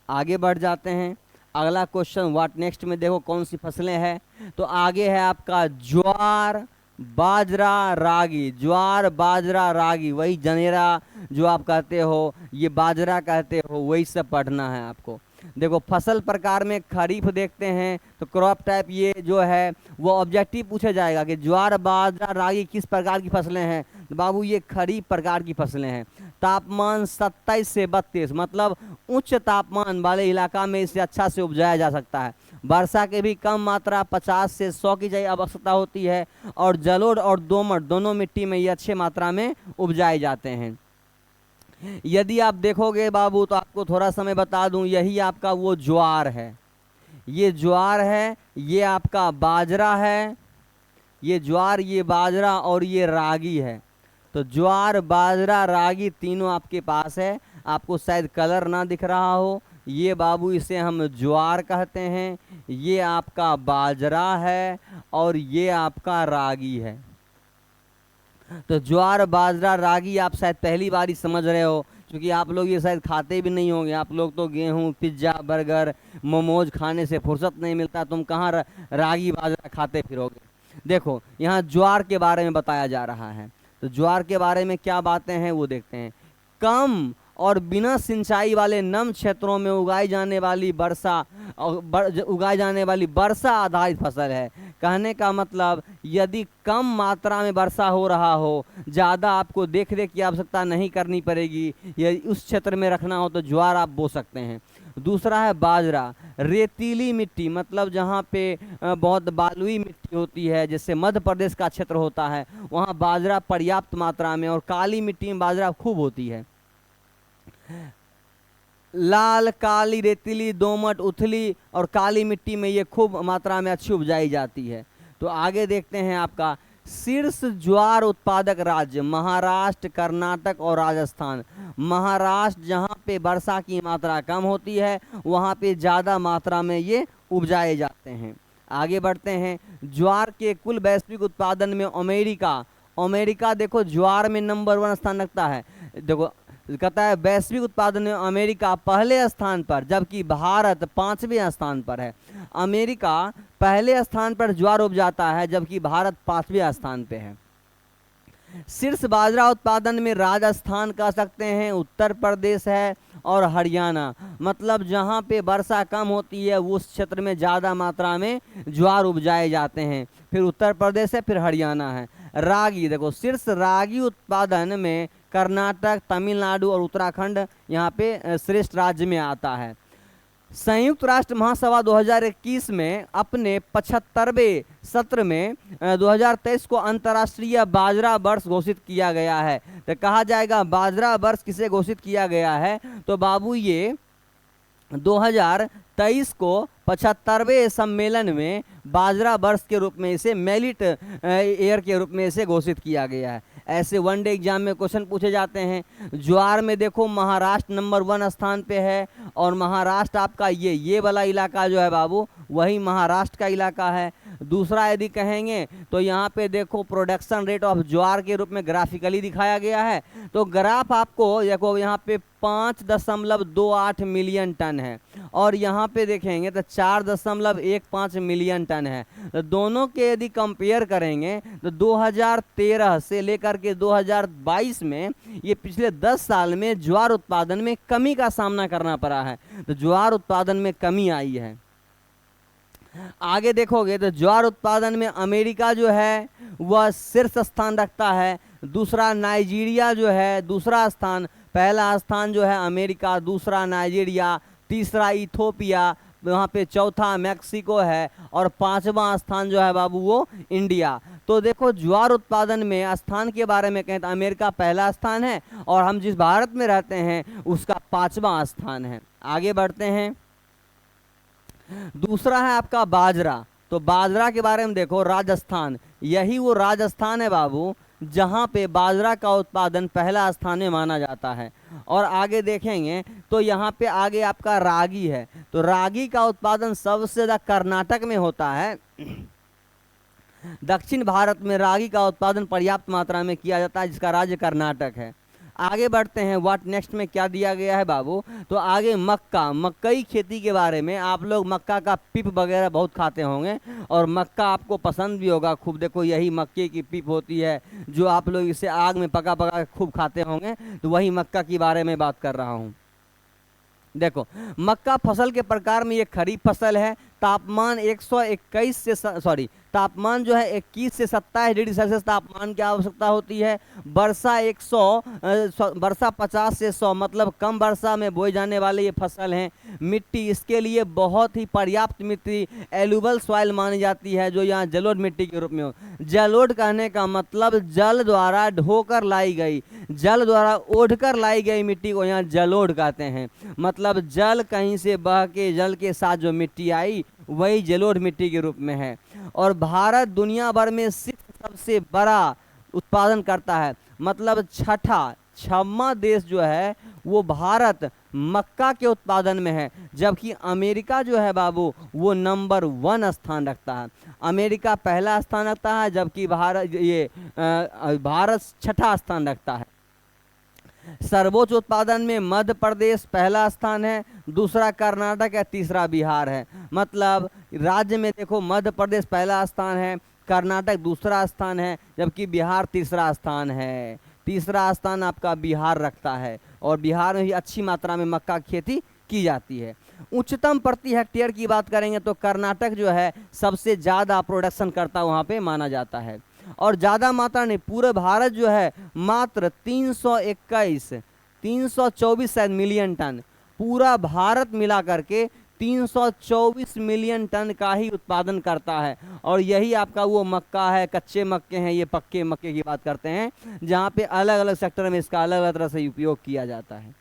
[SPEAKER 1] आगे बढ़ जाते हैं, अगला क्वेश्चन व्हाट नेक्स्ट में देखो कौन सी फसलें हैं। तो आगे है आपका ज्वार, बाजरा रागी, ज्वार बाजरा रागी, वही जनेरा जो आप कहते हो, ये बाजरा कहते हो, वही सब पढ़ना है आपको। देखो फसल प्रकार में खरीफ देखते हैं तो क्रॉप टाइप ये जो है वो ऑब्जेक्टिव पूछा जाएगा कि ज्वार बाजरा रागी किस प्रकार की फसलें हैं, तो बाबू ये खरीफ प्रकार की फसलें हैं। तापमान 27 से 32, मतलब उच्च तापमान वाले इलाका में इसे अच्छा से उपजाया जा सकता है। वर्षा के भी कम मात्रा 50 से 100 की चाहिए आवश्यकता होती है, और जलोढ़ और दोमट दोनों मिट्टी में ये अच्छे मात्रा में उपजाए जाते हैं। यदि आप देखोगे बाबू तो आपको थोड़ा समय बता दूं, यही आपका वो ज्वार है, ये ज्वार है, ये आपका बाजरा है, ये ज्वार ये बाजरा और ये रागी है। तो ज्वार बाजरा रागी तीनों आपके पास है, आपको शायद कलर ना दिख रहा हो, ये बाबू इसे हम ज्वार कहते हैं, ये आपका बाजरा है और ये आपका रागी है। तो ज्वार बाजरा रागी आप शायद पहली बार ही समझ रहे हो, क्योंकि आप लोग ये शायद खाते भी नहीं होंगे। आप लोग तो गेहूं पिज्ज़ा बर्गर मोमोज खाने से फुर्सत नहीं मिलता, तुम कहाँ रागी बाजरा खाते फिरोगे। देखो यहाँ ज्वार के बारे में बताया जा रहा है, तो ज्वार के बारे में क्या बातें हैं वो देखते हैं। कम और बिना सिंचाई वाले नम क्षेत्रों में उगाई जाने वाली वर्षा आधारित फसल है। कहने का मतलब यदि कम मात्रा में वर्षा हो रहा हो, ज़्यादा आपको देख रेख की आवश्यकता नहीं करनी पड़ेगी, यदि उस क्षेत्र में रखना हो तो ज्वार आप बो सकते हैं। दूसरा है बाजरा, रेतीली मिट्टी, मतलब जहाँ पे बहुत बालुई मिट्टी होती है, जैसे मध्य प्रदेश का क्षेत्र होता है, वहाँ बाजरा पर्याप्त मात्रा में, और काली मिट्टी में बाजरा खूब होती है। लाल काली रेतीली दोमट उथली और काली मिट्टी में ये खूब मात्रा में अच्छी उपजाई जाती है। तो आगे देखते हैं आपका शीर्ष ज्वार उत्पादक राज्य महाराष्ट्र कर्नाटक और राजस्थान। महाराष्ट्र जहाँ पे वर्षा की मात्रा कम होती है वहाँ पे ज़्यादा मात्रा में ये उपजाए जाते हैं। आगे बढ़ते हैं, ज्वार के कुल वैश्विक उत्पादन में अमेरिका देखो ज्वार में नंबर 1 स्थान रखता है। देखो कहता है वैश्विक उत्पादन में अमेरिका पहले स्थान पर, जबकि भारत 5वें स्थान पर है। अमेरिका पहले स्थान पर ज्वार उपजाता है, जबकि भारत 5वें स्थान पे है। शीर्ष बाजरा उत्पादन में राजस्थान कह सकते हैं, उत्तर प्रदेश है और हरियाणा, मतलब जहाँ पे वर्षा कम होती है उस क्षेत्र में ज़्यादा मात्रा में ज्वार उपजाए जाते हैं। फिर उत्तर प्रदेश है, फिर हरियाणा है। रागी देखो शीर्ष रागी उत्पादन में कर्नाटक तमिलनाडु और उत्तराखंड यहाँ पे श्रेष्ठ राज्य में आता है। संयुक्त राष्ट्र महासभा 2021 में अपने 75वें सत्र में 2023 को अंतर्राष्ट्रीय बाजरा वर्ष घोषित किया गया है। तो कहा जाएगा बाजरा वर्ष किसे घोषित किया गया है, तो बाबू ये 2023 को 75वें सम्मेलन में बाजरा वर्ष के रूप में इसे मेलिट ईयर के रूप में इसे घोषित किया गया है। ऐसे वनडे एग्जाम में क्वेश्चन पूछे जाते हैं। ज्वार में देखो महाराष्ट्र नंबर 1 स्थान पे है, और महाराष्ट्र आपका ये वाला इलाका जो है बाबू वही महाराष्ट्र का इलाका है। दूसरा यदि कहेंगे तो यहाँ पे देखो प्रोडक्शन रेट ऑफ ज्वार के रूप में ग्राफिकली दिखाया गया है। तो ग्राफ आपको देखो यहाँ पे 5.28 मिलियन टन है, और यहाँ पे देखेंगे तो 4.15 मिलियन टन है। तो दोनों के यदि कंपेयर करेंगे तो 2013 से लेकर के 2022 में ये पिछले 10 साल में ज्वार उत्पादन में कमी का सामना करना पड़ा है। तो ज्वार उत्पादन में कमी आई है। आगे देखोगे तो ज्वार उत्पादन में अमेरिका जो है वह शीर्ष स्थान रखता है। दूसरा नाइजीरिया जो है दूसरा स्थान, पहला स्थान जो है अमेरिका, दूसरा नाइजीरिया, तीसरा इथोपिया, वहाँ पे चौथा मैक्सिको है, और 5वां स्थान जो है बाबू वो इंडिया। तो देखो ज्वार उत्पादन में स्थान के बारे में कहें तो अमेरिका पहला स्थान है, और हम जिस भारत में रहते हैं उसका 5वां स्थान है। आगे बढ़ते हैं, दूसरा है आपका बाजरा। तो बाजरा के बारे में देखो राजस्थान, यही वो राजस्थान है बाबू जहाँ पे बाजरा का उत्पादन पहला स्थान में माना जाता है। और आगे देखेंगे तो यहाँ पे आगे आपका रागी है। तो रागी का उत्पादन सबसे ज़्यादा कर्नाटक में होता है। दक्षिण भारत में रागी का उत्पादन पर्याप्त मात्रा में किया जाता है, जिसका राज्य कर्नाटक है। आगे बढ़ते हैं, व्हाट नेक्स्ट में क्या दिया गया है बाबू। तो आगे मक्का, मकई खेती के बारे में। आप लोग मक्का का पिप वगैरह बहुत खाते होंगे और मक्का आपको पसंद भी होगा खूब। देखो यही मक्के की पिप होती है जो आप लोग इसे आग में पका पका के खूब खाते होंगे, तो वही मक्का के बारे में बात कर रहा हूँ। देखो मक्का फसल के प्रकार में ये खरीफ फसल है। तापमान 121 से तापमान जो है 21 से 27 डिग्री सेल्सियस तापमान की आवश्यकता होती है। वर्षा 50 से 100 मतलब कम वर्षा में बोए जाने वाले ये फसल हैं। मिट्टी इसके लिए बहुत ही पर्याप्त मिट्टी एलुबल सॉइल मानी जाती है, जो यहाँ जलोढ़ मिट्टी के रूप में हो। जलोढ़ कहने का मतलब जल द्वारा ढोकर लाई गई, जल द्वारा ओढ़कर लाई गई मिट्टी को यहाँ जलोढ़ कहते हैं। मतलब जल कहीं से बह के जल के साथ जो मिट्टी आई वही जलोढ़ मिट्टी के रूप में है। और भारत दुनिया भर में सिर्फ सबसे बड़ा उत्पादन करता है, मतलब छठवां देश जो है वो भारत मक्का के उत्पादन में है, जबकि अमेरिका जो है बाबू वो नंबर 1 स्थान रखता है। अमेरिका पहला स्थान रखता है, जबकि भारत छठा स्थान रखता है। सर्वोच्च उत्पादन में मध्य प्रदेश पहला स्थान है, दूसरा कर्नाटक है, तीसरा बिहार है। मतलब राज्य में देखो मध्य प्रदेश पहला स्थान है, कर्नाटक दूसरा स्थान है, जबकि बिहार तीसरा स्थान है। तीसरा स्थान आपका बिहार रखता है और बिहार में भी अच्छी मात्रा में मक्का की खेती की जाती है। उच्चतम प्रति हेक्टेयर की बात करेंगे तो कर्नाटक जो है सबसे ज़्यादा प्रोडक्शन करता वहाँ पे माना जाता है। और ज़्यादा मात्रा नहीं, पूरे भारत जो है मात्र 324 शायद मिलियन टन, पूरा भारत मिला करके 324 मिलियन टन का ही उत्पादन करता है। और यही आपका वो मक्का है, कच्चे मक्के हैं, ये पक्के मक्के की बात करते हैं, जहाँ पे अलग अलग सेक्टर में इसका अलग अलग तरह से उपयोग किया जाता है।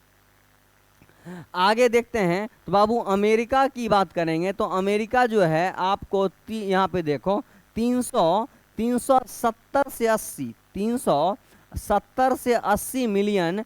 [SPEAKER 1] आगे देखते हैं तो बाबू अमेरिका की बात करेंगे तो अमेरिका जो है आपको यहाँ पे देखो 370 से 80 मिलियन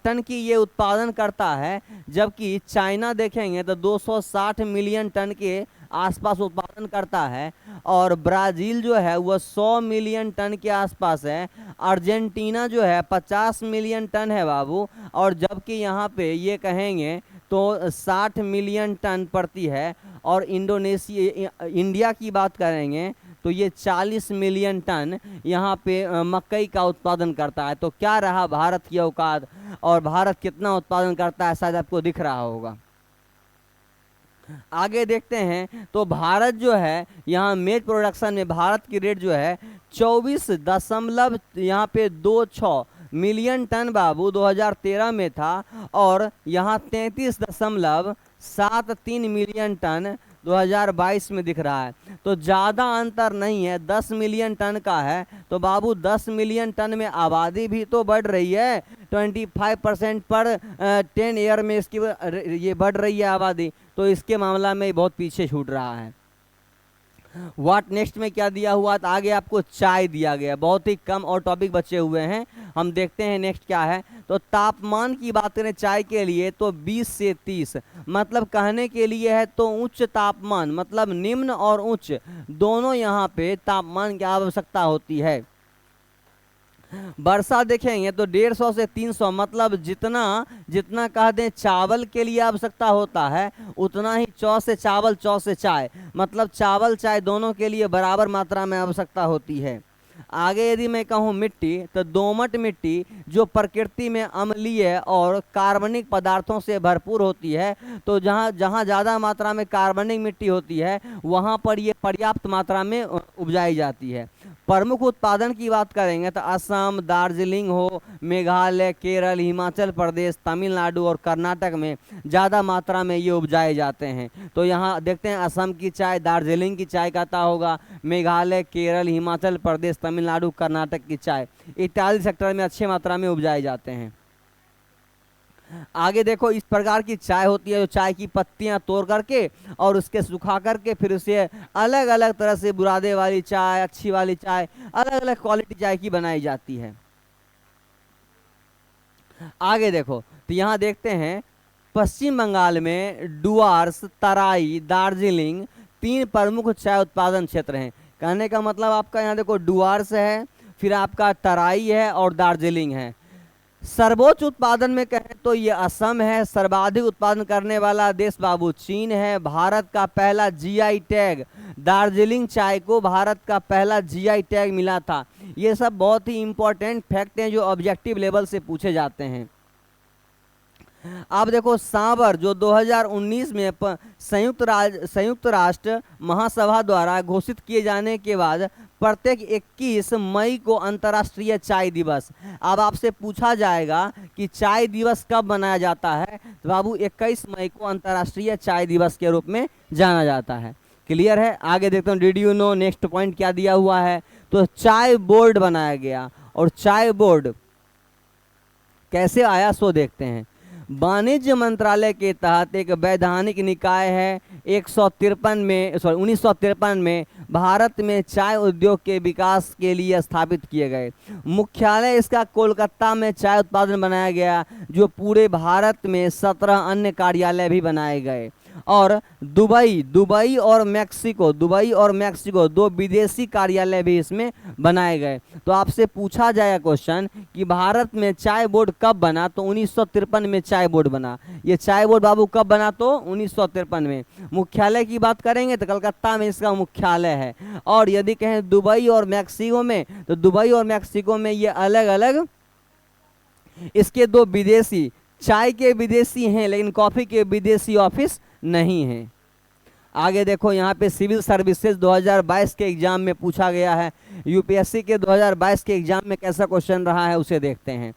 [SPEAKER 1] टन की ये उत्पादन करता है, जबकि चाइना देखेंगे तो 260 मिलियन टन के आसपास उत्पादन करता है। और ब्राज़ील जो है वह 100 मिलियन टन के आसपास है। अर्जेंटीना जो है 50 मिलियन टन है बाबू, और जबकि यहाँ पे ये कहेंगे तो 60 मिलियन टन पड़ती है। और इंडिया की बात करेंगे तो ये 40 मिलियन टन यहाँ पे मकई का उत्पादन करता है। तो क्या रहा भारत की औकात और भारत कितना उत्पादन करता है, शायद आपको दिख रहा होगा। आगे देखते हैं तो भारत जो है यहाँ मेज प्रोडक्शन में भारत की रेट जो है 24 दशमलव यहाँ पे 26 मिलियन टन बाबू 2013 में था, और यहाँ 33.73 मिलियन टन 2022 में दिख रहा है। तो ज़्यादा अंतर नहीं है, 10 मिलियन टन का है। तो बाबू 10 मिलियन टन में आबादी भी तो बढ़ रही है, 25% पर 10 ईयर में इसकी ये बढ़ रही है आबादी, तो इसके मामला में बहुत पीछे छूट रहा है। व्हाट नेक्स्ट में क्या दिया हुआ, तो आगे आपको चाय दिया गया, बहुत ही कम और टॉपिक बचे हुए हैं। हम देखते हैं नेक्स्ट क्या है। तो तापमान की बात करें चाय के लिए तो 20 से 30, मतलब कहने के लिए है तो उच्च तापमान, मतलब निम्न और उच्च दोनों यहाँ पे तापमान की आवश्यकता होती है। वर्षा देखेंगे तो 150 से 300, मतलब जितना कह दें चावल के लिए आवश्यकता होता है उतना ही चौ से चावल, चौ से चाय, मतलब चावल चाय दोनों के लिए बराबर मात्रा में आवश्यकता होती है। आगे यदि मैं कहूँ मिट्टी, तो दोमट मिट्टी जो प्रकृति में अम्लीय और कार्बनिक पदार्थों से भरपूर होती है, तो जहाँ ज़्यादा मात्रा में कार्बनिक मिट्टी होती है वहाँ पर ये पर्याप्त मात्रा में उपजाई जाती है। प्रमुख उत्पादन की बात करेंगे तो असम, दार्जिलिंग हो, मेघालय, केरल, हिमाचल प्रदेश, तमिलनाडु और कर्नाटक में ज़्यादा मात्रा में ये उपजाए जाते हैं। तो यहाँ देखते हैं असम की चाय, दार्जिलिंग की चाय कहता होगा, मेघालय, केरल, हिमाचल प्रदेश, तमिलनाडु, कर्नाटक की चाय इत्यादि सेक्टर में अच्छी मात्रा में उपजाए जाते हैं। आगे देखो इस प्रकार की चाय होती है जो चाय की पत्तियां तोड़ करके और उसके सुखा करके फिर उसे अलग अलग तरह से बुरादे वाली चाय, अच्छी वाली चाय, अलग अलग क्वालिटी चाय की बनाई जाती है। आगे देखो तो यहाँ देखते हैं पश्चिम बंगाल में डुआर्स, तराई, दार्जिलिंग 3 प्रमुख चाय उत्पादन क्षेत्र हैं। कहने का मतलब आपका यहाँ देखो डुआर्स है, फिर आपका तराई है और दार्जिलिंग है। सर्वोच्च उत्पादन में कहें तो ये असम है। सर्वाधिक उत्पादन करने वाला देश बाबू चीन है। भारत का पहला जीआई टैग, दार्जिलिंग चाय को भारत का पहला जीआई टैग मिला था। ये सब बहुत ही इंपॉर्टेंट फैक्ट हैं जो ऑब्जेक्टिव लेवल से पूछे जाते हैं। अब देखो सांबर जो 2019 में संयुक्त राष्ट्र महासभा द्वारा घोषित किए जाने के बाद प्रत्येक 21 मई को अंतर्राष्ट्रीय चाय दिवस। अब आपसे पूछा जाएगा कि चाय दिवस कब मनाया जाता है, तो बाबू 21 मई को अंतर्राष्ट्रीय चाय दिवस के रूप में जाना जाता है। क्लियर है। आगे देखते हैं, did you know, next point क्या दिया हुआ है। तो चाय बोर्ड बनाया गया, और चाय बोर्ड कैसे आया सो देखते हैं। वाणिज्य मंत्रालय के तहत एक वैधानिक निकाय है। 1953 में भारत में चाय उद्योग के विकास के लिए स्थापित किए गए। मुख्यालय इसका कोलकाता में चाय उत्पादन बनाया गया, जो पूरे भारत में 17 अन्य कार्यालय भी बनाए गए। और दुबई और मैक्सिको दो विदेशी कार्यालय भी इसमें बनाए गए। तो आपसे पूछा जाएगा क्वेश्चन कि भारत में चाय बोर्ड कब बना, तो 1953 में चाय बोर्ड बना। ये चाय बोर्ड बाबू कब बना, तो 1953 में। मुख्यालय की बात करेंगे तो कलकत्ता में इसका मुख्यालय है। और यदि कहें दुबई और मैक्सिको में, तो दुबई और मैक्सिको में ये अलग अलग इसके दो विदेशी, चाय के विदेशी हैं लेकिन कॉफी के विदेशी ऑफिस नहीं है। आगे देखो, यहाँ पे सिविल सर्विसेज 2022 के एग्जाम में पूछा गया है। यूपीएससी के 2022 के एग्जाम में कैसा क्वेश्चन रहा है उसे देखते हैं।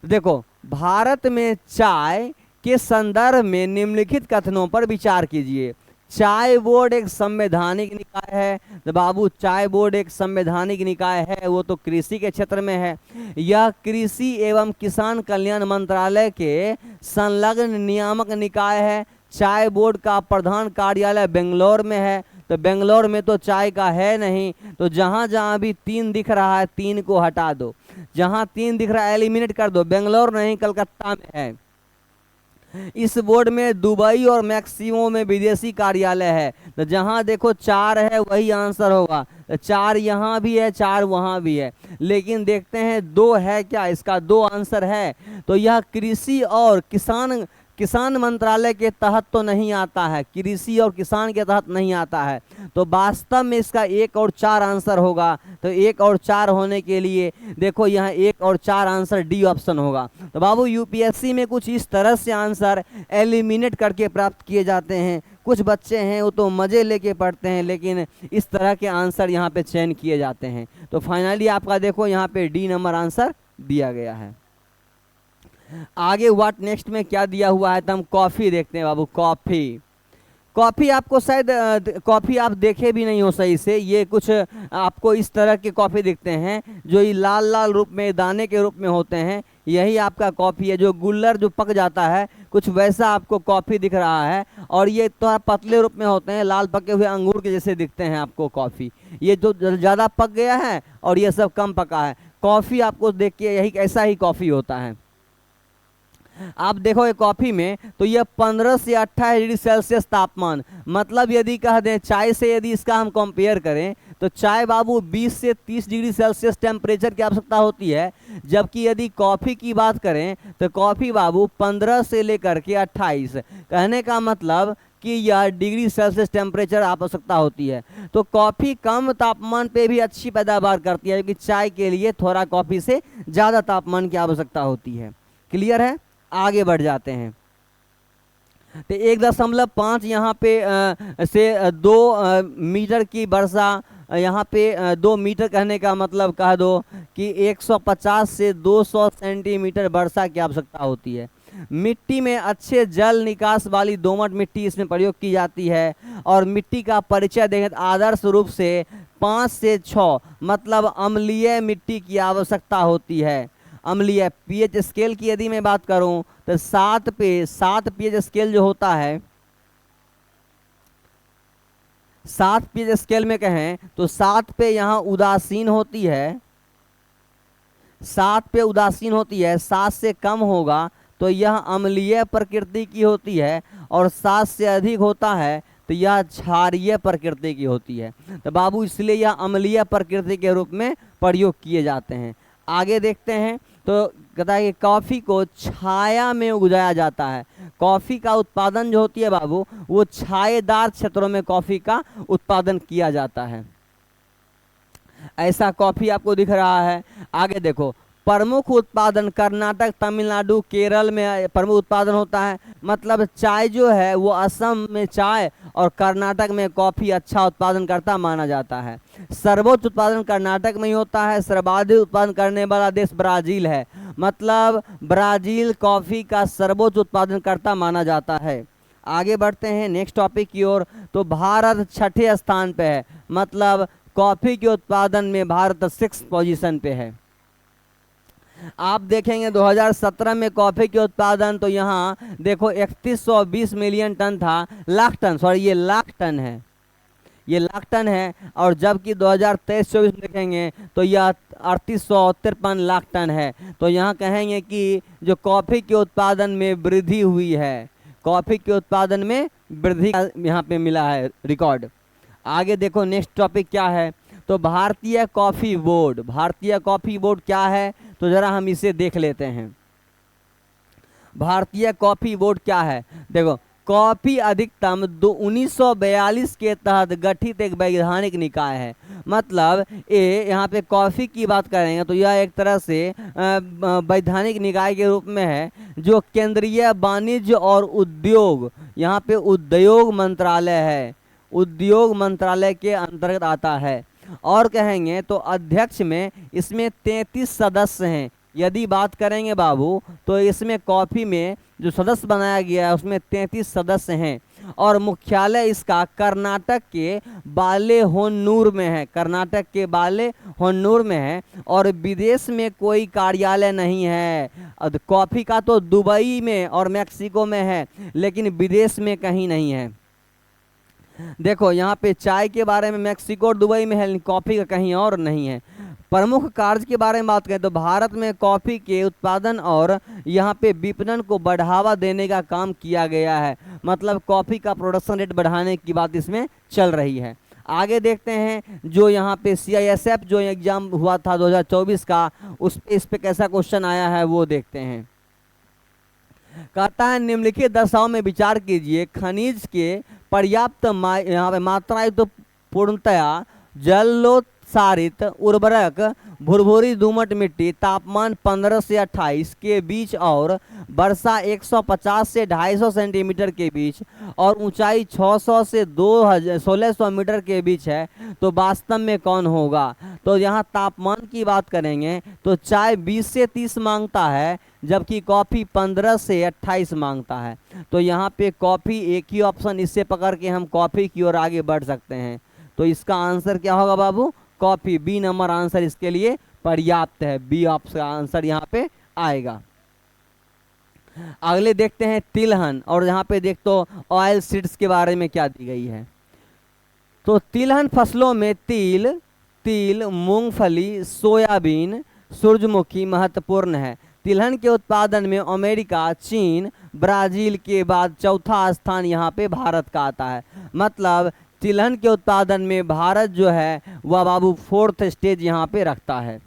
[SPEAKER 1] देखो, भारत में चाय के संदर्भ में निम्नलिखित कथनों पर विचार कीजिए। चाय बोर्ड एक संवैधानिक निकाय है। तो बाबू चाय बोर्ड एक संवैधानिक निकाय है, वो तो कृषि के क्षेत्र में है। यह कृषि एवं किसान कल्याण मंत्रालय के संलग्न नियामक निकाय है। चाय बोर्ड का प्रधान कार्यालय बेंगलोर में है। तो बेंगलोर में तो चाय का है नहीं, तो जहां जहां भी 3 दिख रहा है 3 को हटा दो। जहां 3 दिख रहा है एलिमिनेट कर दो। बेंगलोर नहीं, कलकत्ता में है। इस बोर्ड में दुबई और मैक्सिको में विदेशी कार्यालय है। तो जहां देखो 4 है वही आंसर होगा। 4 यहाँ भी है, 4 वहां भी है, लेकिन देखते हैं 2 है क्या, इसका 2 आंसर है। तो यह कृषि और किसान मंत्रालय के तहत तो नहीं आता है, कृषि और किसान के तहत नहीं आता है। तो वास्तव में इसका 1 और 4 आंसर होगा। तो 1 और 4 होने के लिए देखो यहाँ 1 और 4 आंसर डी ऑप्शन होगा। तो बाबू यूपीएससी में कुछ इस तरह से आंसर एलिमिनेट करके प्राप्त किए जाते हैं। कुछ बच्चे हैं वो तो मज़े लेके पढ़ते हैं, लेकिन इस तरह के आंसर यहाँ पे चयन किए जाते हैं। तो फाइनली आपका देखो यहाँ पे डी नंबर आंसर दिया गया है। आगे व्हाट नेक्स्ट में क्या दिया हुआ है, तो हम कॉफ़ी देखते हैं बाबू। कॉफ़ी आपको शायद कॉफ़ी आप देखे भी नहीं हो सही से। ये कुछ आपको इस तरह के कॉफ़ी दिखते हैं जो ये लाल लाल रूप में दाने के रूप में होते हैं। यही आपका कॉफ़ी है। जो गुल्लर जो पक जाता है कुछ वैसा आपको कॉफ़ी दिख रहा है। और ये थोड़ा पतले रूप में होते हैं, लाल पके हुए अंगूर के जैसे दिखते हैं आपको कॉफ़ी। ये जो ज़्यादा पक गया है और ये सब कम पका है। कॉफ़ी आपको देख के यही ऐसा ही कॉफ़ी होता है। आप देखो ये कॉफ़ी में तो ये 15 से 28 डिग्री सेल्सियस तापमान, मतलब यदि कह दें चाय से यदि इसका हम कंपेयर करें तो चाय बाबू 20 से 30 डिग्री सेल्सियस टेम्परेचर की आवश्यकता होती है। जबकि यदि कॉफ़ी की बात करें तो कॉफ़ी बाबू 15 से लेकर के 28, कहने का मतलब कि यह डिग्री सेल्सियस टेम्परेचर आवश्यकता होती है। तो कॉफ़ी कम तापमान पे भी अच्छी पैदावार करती है, क्योंकि चाय के लिए थोड़ा कॉफ़ी से ज़्यादा तापमान की आवश्यकता होती है। क्लियर है। आगे बढ़ जाते हैं। तो 1.5 यहाँ पे से 2 मीटर की वर्षा, यहाँ पे 2 मीटर कहने का मतलब कह दो कि 150 से 200 सेंटीमीटर वर्षा की आवश्यकता होती है। मिट्टी में अच्छे जल निकास वाली दोमट मिट्टी इसमें प्रयोग की जाती है। और मिट्टी का परिचय देखें तो आदर्श रूप से 5 से 6 मतलब अम्लीय मिट्टी की आवश्यकता होती है। अम्लीय पीएच स्केल की यदि मैं बात करूं तो 7 पीएच स्केल जो होता है, 7 पीएच स्केल में कहें तो 7 पे यहाँ उदासीन होती है, 7 पे उदासीन होती है। 7 से कम होगा तो यह अम्लीय प्रकृति की होती है, और 7 से अधिक होता है तो यह क्षारीय प्रकृति की होती है। तो बाबू इसलिए यह अम्लीय प्रकृति के रूप में प्रयोग किए जाते हैं। आगे देखते हैं तो कहता है कि कॉफ़ी को छाया में उगाया जाता है। कॉफ़ी का उत्पादन जो होती है बाबू, वो छायेदार क्षेत्रों में कॉफ़ी का उत्पादन किया जाता है। ऐसा कॉफ़ी आपको दिख रहा है। आगे देखो, प्रमुख उत्पादन कर्नाटक, तमिलनाडु, केरल में प्रमुख उत्पादन होता है। मतलब चाय जो है वो असम में चाय और कर्नाटक में कॉफ़ी अच्छा उत्पादन करता माना जाता है। सर्वोच्च उत्पादन कर्नाटक में ही होता है। सर्वाधिक उत्पादन करने वाला देश ब्राज़ील है। मतलब ब्राज़ील कॉफ़ी का सर्वोच्च उत्पादन करता माना जाता है। आगे बढ़ते हैं नेक्स्ट टॉपिक की ओर। तो भारत छठे स्थान पे है। मतलब कॉफ़ी के उत्पादन में भारत 6 पोजीशन पे है। आप देखेंगे 2017 में कॉफ़ी के उत्पादन, तो यहाँ देखो 3120 मिलियन टन था, लाख टन, सॉरी ये लाख टन है, ये लाख टन है। और जबकि 2023-24 देखेंगे तो यह 3853 लाख टन है। तो यहाँ कहेंगे कि जो कॉफ़ी के उत्पादन में वृद्धि हुई है, कॉफ़ी के उत्पादन में वृद्धि यहाँ पे मिला है रिकॉर्ड। आगे देखो नेक्स्ट टॉपिक क्या है। तो भारतीय कॉफ़ी बोर्ड, भारतीय कॉफ़ी बोर्ड क्या है, तो ज़रा हम इसे देख लेते हैं। भारतीय कॉफ़ी बोर्ड क्या है, देखो, कॉफ़ी अधिकतम 1942 के तहत गठित एक वैधानिक निकाय है। मतलब ये यहाँ पे कॉफ़ी की बात करेंगे तो यह एक तरह से वैधानिक निकाय के रूप में है, जो केंद्रीय वाणिज्य और उद्योग, यहाँ पे उद्योग मंत्रालय है, उद्योग मंत्रालय के अंतर्गत आता है। और कहेंगे तो अध्यक्ष में इसमें 33 सदस्य हैं। यदि बात करेंगे बाबू तो इसमें कॉफ़ी में जो सदस्य बनाया गया है उसमें 33 सदस्य हैं। और मुख्यालय इसका कर्नाटक के बालेहोन्नूर में है, कर्नाटक के बालेहोन्नूर में है। और विदेश में कोई कार्यालय नहीं है। कॉफ़ी का तो दुबई में और मैक्सिको में है, लेकिन विदेश में कहीं नहीं है। देखो यहाँ पे चाय के बारे में मैक्सिको और दुबई में है, लेकिन कॉफ़ी का कहीं और नहीं है। प्रमुख कार्य के बारे में बात करें तो भारत में कॉफ़ी के उत्पादन और यहाँ पे विपणन को बढ़ावा देने का काम किया गया है। मतलब कॉफ़ी का प्रोडक्शन रेट बढ़ाने की बात इसमें चल रही है। आगे देखते हैं जो यहाँ पे CISF जो एग्ज़ाम हुआ था 2024 का, इस पे कैसा क्वेश्चन आया है वो देखते हैं। कहता है निम्नलिखित दशाओं में विचार कीजिए, खनिज के पर्याप्त यहाँ पे मात्रा तो पूर्णतया जलोत्सारित उर्वरक, भुरभुरी दोमट मिट्टी, तापमान 15 से 28 के बीच और वर्षा 150 से 250 सेंटीमीटर के बीच और ऊंचाई 600 से 1600 मीटर के बीच है, तो वास्तव में कौन होगा। तो यहाँ तापमान की बात करेंगे तो चाय 20 से 30 मांगता है, जबकि कॉफ़ी 15 से 28 मांगता है। तो यहाँ पे कॉफ़ी एक ही ऑप्शन, इससे पकड़ के हम कॉफ़ी की ओर आगे बढ़ सकते हैं। तो इसका आंसर क्या होगा बाबू, कॉफ़ी। बी नंबर आंसर इसके लिए पर्याप्त है, बी ऑप्शन आंसर यहाँ पे आएगा। अगले देखते हैं तिलहन, और यहाँ पे देख तो ऑयल सीड्स के बारे में क्या दी गई है। तो तिलहन फसलों में तिल, मूंगफली, सोयाबीन, सूरजमुखी महत्वपूर्ण है। तिलहन के उत्पादन में अमेरिका, चीन, ब्राज़ील के बाद चौथा स्थान यहाँ पे भारत का आता है। मतलब तिलहन के उत्पादन में भारत जो है वह बाबू 4th स्टेज यहाँ पे रखता है।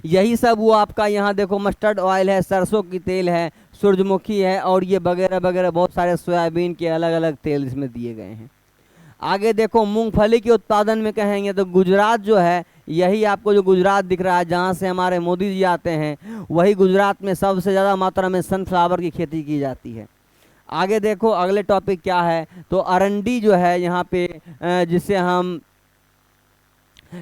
[SPEAKER 1] यही सब वो आपका यहाँ देखो मस्टर्ड ऑयल है, सरसों की तेल है, सूरजमुखी है, और ये वगैरह वगैरह बहुत सारे सोयाबीन के अलग अलग तेल इसमें दिए गए हैं। आगे देखो मूंगफली के उत्पादन में कहेंगे तो गुजरात जो है, यही आपको जो गुजरात दिख रहा है जहाँ से हमारे मोदी जी आते हैं, वही गुजरात में सबसे ज़्यादा मात्रा में सनफ्लावर की खेती की जाती है। आगे देखो अगले टॉपिक क्या है, तो अरंडी जो है यहाँ पे जिसे हम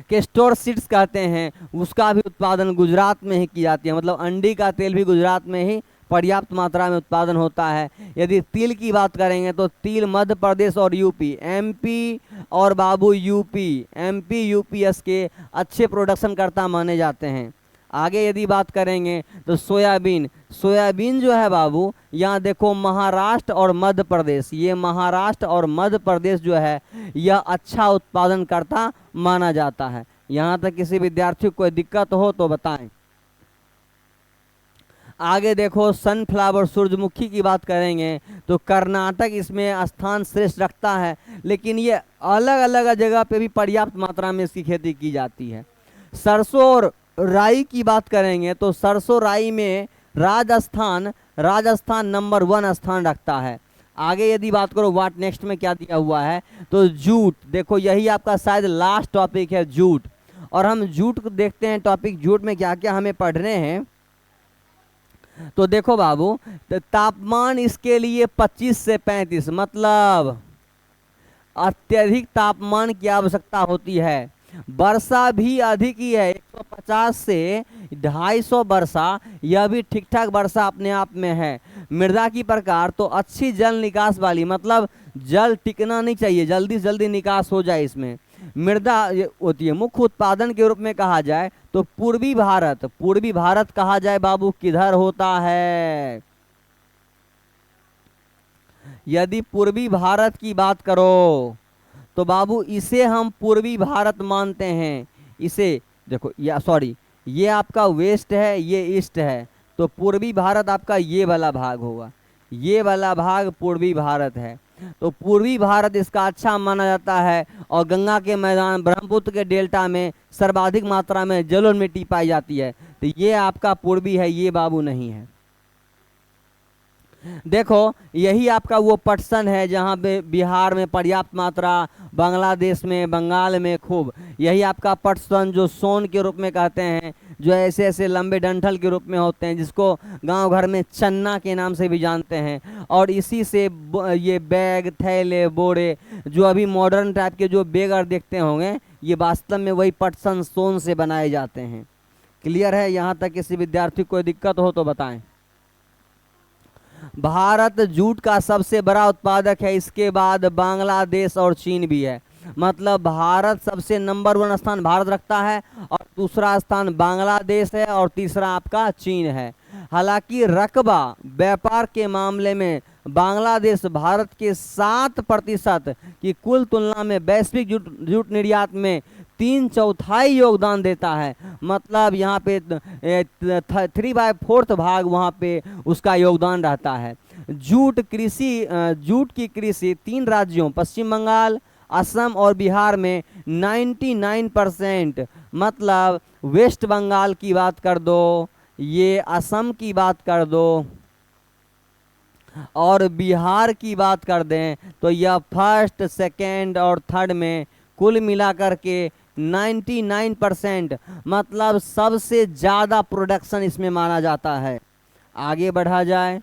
[SPEAKER 1] केस्टोर सीड्स कहते हैं, उसका भी उत्पादन गुजरात में ही की जाती है। मतलब अंडी का तेल भी गुजरात में ही पर्याप्त मात्रा में उत्पादन होता है। यदि तिल की बात करेंगे तो तिल मध्य प्रदेश और यूपी, एमपी और बाबू एमपी यूपीएस के अच्छे प्रोडक्शन करता माने जाते हैं। आगे यदि बात करेंगे तो सोयाबीन जो है बाबू, यहाँ देखो महाराष्ट्र और मध्य प्रदेश, ये महाराष्ट्र और मध्य प्रदेश जो है यह अच्छा उत्पादन करता माना जाता है। यहाँ तक किसी विद्यार्थी को कोई दिक्कत हो तो बताएं। आगे देखो सनफ्लावर, सूरजमुखी की बात करेंगे तो कर्नाटक इसमें स्थान श्रेष्ठ रखता है, लेकिन ये अलग अलग जगह पे भी पर्याप्त मात्रा में इसकी खेती की जाती है। सरसों और राई की बात करेंगे तो सरसों राई में राजस्थान नंबर 1 स्थान रखता है। आगे यदि बात करो व्हाट नेक्स्ट में क्या दिया हुआ है, तो जूट, देखो यही आपका शायद लास्ट टॉपिक है, जूट। और हम जूट को देखते हैं, टॉपिक जूट में क्या क्या हमें पढ़ने हैं। तो देखो बाबू, तापमान इसके लिए 25 से 35, मतलब अत्यधिक तापमान की आवश्यकता होती है। वर्षा भी अधिक ही है, 150 से 250 वर्षा, यह भी ठीक ठाक वर्षा अपने आप में है। मृदा की प्रकार तो अच्छी जल निकास वाली, मतलब जल टिकना नहीं चाहिए, जल्दी से जल्दी निकास हो जाए इसमें। मृदा होती है। मुख्य उत्पादन के रूप में कहा जाए तो पूर्वी भारत कहा जाए बाबू किधर होता है? यदि पूर्वी भारत की बात करो तो बाबू इसे हम पूर्वी भारत मानते हैं। इसे देखो, या सॉरी, ये आपका वेस्ट है, ये ईस्ट है, तो पूर्वी भारत आपका ये वाला भाग होगा, ये वाला भाग पूर्वी भारत है। तो पूर्वी भारत इसका अच्छा माना जाता है। और गंगा के मैदान, ब्रह्मपुत्र के डेल्टा में सर्वाधिक मात्रा में जलोढ़ मिट्टी पाई जाती है, तो ये आपका पूर्वी है, ये बाबू नहीं है। देखो यही आपका वो पटसन है जहाँ पे बिहार में पर्याप्त मात्रा, बांग्लादेश में, बंगाल में खूब, यही आपका पटसन जो सोन के रूप में कहते हैं, जो ऐसे ऐसे लंबे डंठल के रूप में होते हैं, जिसको गांव घर में चन्ना के नाम से भी जानते हैं। और इसी से ये बैग, थैले, बोरे, जो अभी मॉडर्न टाइप के जो बैग और देखते होंगे, ये वास्तव में वही पटसन सोन से बनाए जाते हैं। क्लियर है? यहाँ तक किसी विद्यार्थी को कोई दिक्कत हो तो बताएं। भारत जूट का सबसे बड़ा उत्पादक है, इसके बाद बांग्लादेश और चीन भी है। मतलब भारत सबसे नंबर 1 स्थान भारत रखता है, और दूसरा स्थान बांग्लादेश है, और तीसरा आपका चीन है। हालांकि रकबा व्यापार के मामले में बांग्लादेश भारत के 7% की कुल तुलना में वैश्विक जूट निर्यात में 3/4 योगदान देता है। मतलब यहाँ पे 3/4 भाग वहाँ पे उसका योगदान रहता है। जूट की कृषि 3 राज्यों पश्चिम बंगाल, असम और बिहार में 99%, मतलब वेस्ट बंगाल की बात कर दो, ये असम की बात कर दो, और बिहार की बात कर दें तो यह फर्स्ट, सेकेंड और थर्ड में कुल मिलाकर के 99%, मतलब सबसे ज़्यादा प्रोडक्शन इसमें माना जाता है। आगे बढ़ा जाए,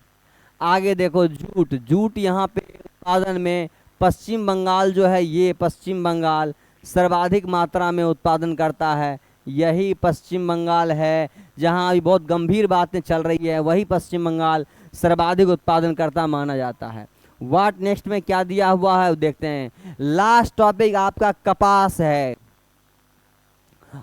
[SPEAKER 1] आगे देखो जूट यहाँ पे उत्पादन में पश्चिम बंगाल जो है, ये पश्चिम बंगाल सर्वाधिक मात्रा में उत्पादन करता है। यही पश्चिम बंगाल है जहाँ अभी बहुत गंभीर बातें चल रही है, वही पश्चिम बंगाल सर्वाधिक उत्पादन करता माना जाता है। व्हाट नेक्स्ट में क्या दिया हुआ है देखते हैं। लास्ट टॉपिक आपका कपास है,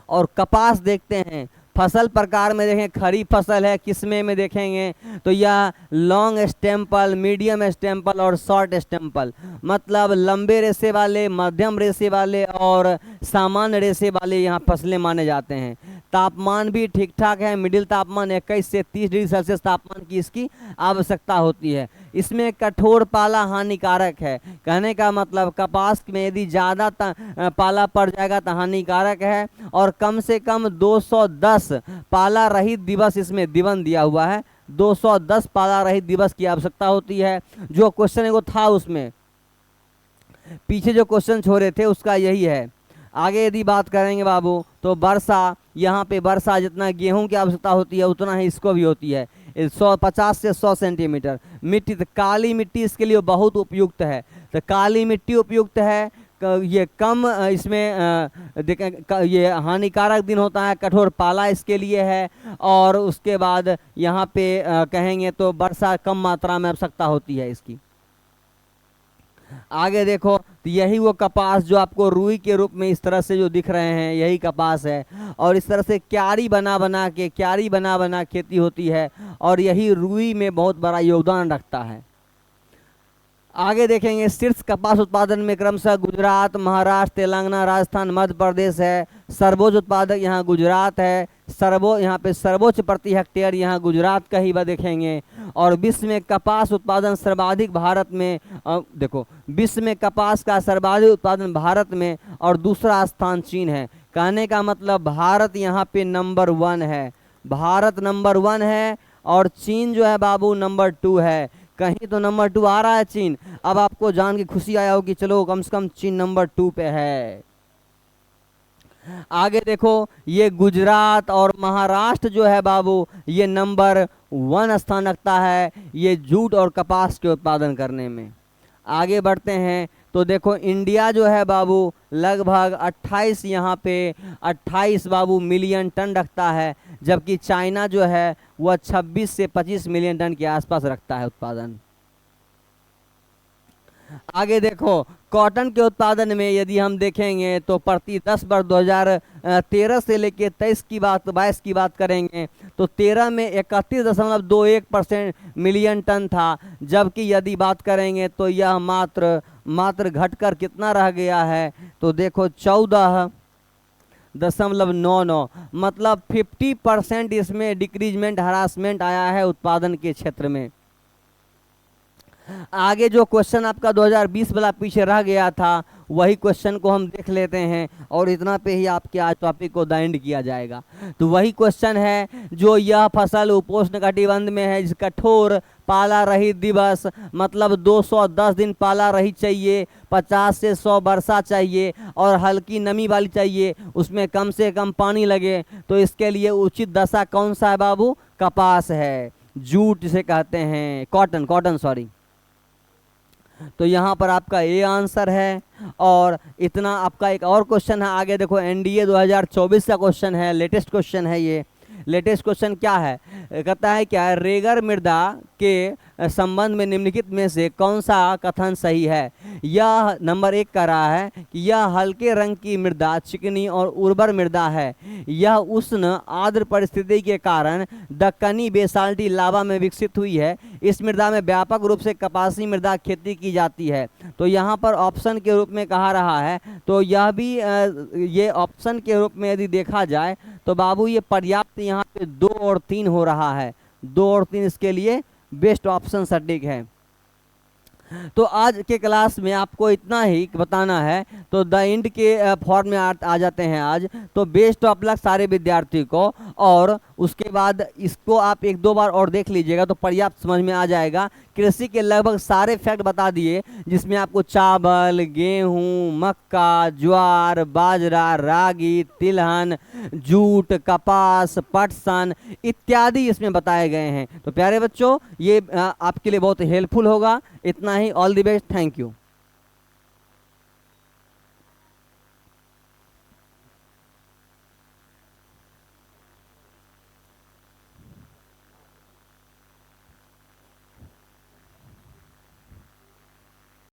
[SPEAKER 1] और कपास देखते हैं। फसल प्रकार में देखें, खरीफ फसल है, किस्में में देखेंगे तो यह लॉन्ग स्टेम्पल, मीडियम स्टेम्पल और शॉर्ट स्टेम्पल, मतलब लंबे रेशे वाले, मध्यम रेशे वाले और सामान्य रेशे वाले यहाँ फसलें माने जाते हैं। तापमान भी ठीक ठाक है, मिडिल तापमान 21 से 30 डिग्री सेल्सियस तापमान की इसकी आवश्यकता होती है। इसमें कठोर पाला हानिकारक है, कहने का मतलब कपास में यदि ज़्यादा पाला पड़ जाएगा तो हानिकारक है। और कम से कम 210 पाला रहित दिवस इसमें दिवन दिया हुआ है, 210 पाला रहित दिवस की आवश्यकता होती है। जो क्वेश्चन एगो था उसमें पीछे जो क्वेश्चन छोड़े थे उसका यही है। आगे यदि बात करेंगे बाबू तो वर्षा, यहाँ पे वर्षा जितना गेहूं की आवश्यकता होती है उतना ही इसको भी होती है, 150 से 100 सेंटीमीटर। मिट्टी, तो काली मिट्टी इसके लिए बहुत उपयुक्त है, तो काली मिट्टी उपयुक्त है। ये कम इसमें देखें, ये हानिकारक दिन होता है, कठोर पाला इसके लिए है। और उसके बाद यहाँ पे कहेंगे तो वर्षा कम मात्रा में आवश्यकता होती है इसकी। आगे देखो तो यही वो कपास जो आपको रुई के रूप में इस तरह से जो दिख रहे हैं, यही कपास है। और इस तरह से क्यारी बना बना खेती होती है, और यही रुई में बहुत बड़ा योगदान रखता है। आगे देखेंगे शीर्ष कपास उत्पादन में क्रमशः गुजरात, महाराष्ट्र, तेलंगाना, राजस्थान, मध्य प्रदेश है। सर्वोच्च उत्पादक यहाँ गुजरात है, यहाँ पे सर्वोच्च प्रति हेक्टेयर यहाँ गुजरात का ही देखेंगे। और विश्व में कपास उत्पादन सर्वाधिक भारत में, देखो विश्व में कपास का सर्वाधिक उत्पादन भारत में और दूसरा स्थान चीन है। कहने का मतलब भारत यहाँ पे नंबर 1 है, भारत नंबर 1 है, और चीन जो है बाबू नंबर 2 है। कहीं तो नंबर 2 आ रहा है चीन। अब आपको जान के खुशी आया हो कि चलो कम से कम चीन नंबर 2 पे है। आगे देखो, ये गुजरात और महाराष्ट्र जो है बाबू, ये नंबर 1 स्थान रखता है ये जूट और कपास के उत्पादन करने में। आगे बढ़ते हैं तो देखो, इंडिया जो है बाबू लगभग 28 यहाँ पे 28 बाबू मिलियन टन रखता है, जबकि चाइना जो है वह 26 से 25 मिलियन टन के आसपास रखता है उत्पादन। आगे देखो, कॉटन के उत्पादन में यदि हम देखेंगे तो प्रति 10 वर्ष 2013 से लेके 22 की बात करेंगे तो 13 में 31.21% मिलियन टन था, जबकि यदि बात करेंगे तो यह मात्र घटकर कितना रह गया है, तो देखो 14.99, मतलब 50% इसमें डिक्रीजमेंट हरासमेंट आया है उत्पादन के क्षेत्र में। आगे जो क्वेश्चन आपका 2020 वाला पीछे रह गया था, वही क्वेश्चन को हम देख लेते हैं और इतना पे ही आपके आज टॉपिक को द एंड किया जाएगा। तो वही क्वेश्चन है, जो यह फसल उपोष्ण कटिबंध में है, जिस कठोर पाला रहित दिवस, मतलब 210 दिन पाला रहित चाहिए, 50 से 100 वर्षा चाहिए और हल्की नमी वाली चाहिए, उसमें कम से कम पानी लगे, तो इसके लिए उचित दशा कौन सा है बाबू? कपास है, जूट जिसे कहते हैं, कॉटन सॉरी। तो यहाँ पर आपका ए आंसर है। और इतना आपका एक और क्वेश्चन है, आगे देखो एनडीए 2024 का क्वेश्चन है, लेटेस्ट क्वेश्चन है ये। लेटेस्ट क्वेश्चन क्या है, कहता है क्या, रेगर मृदा के संबंध में निम्नलिखित में से कौन सा कथन सही है? यह नंबर 1 कह रहा है कि यह हल्के रंग की मृदा चिकनी और उर्वर मृदा है, यह उष्ण आर्द्र परिस्थिति के कारण दक्कनी बेसाल्टी लावा में विकसित हुई है, इस मृदा में व्यापक रूप से कपासी मृदा खेती की जाती है। तो यहाँ पर ऑप्शन के रूप में कहा रहा है, तो यह भी ये ऑप्शन के रूप में यदि देखा जाए तो बाबू ये पर्याप्त यहाँ पे 2 और 3 हो रहा है, 2 और 3 इसके लिए बेस्ट ऑप्शन सटीक है। तो आज के क्लास में आपको इतना ही बताना है, तो द एंड के फॉर्म में आ जाते हैं आज। तो बेस्ट ऑफ लक सारे विद्यार्थी को, और उसके बाद इसको आप 1-2 बार और देख लीजिएगा तो पर्याप्त समझ में आ जाएगा। कृषि के लगभग सारे फैक्ट बता दिए, जिसमें आपको चावल, गेहूं, मक्का, ज्वार, बाजरा, रागी, तिलहन, जूट, कपास, पटसन इत्यादि इसमें बताए गए हैं। तो प्यारे बच्चों, ये आपके लिए बहुत हेल्पफुल होगा। इतना ही, all the best, thank you.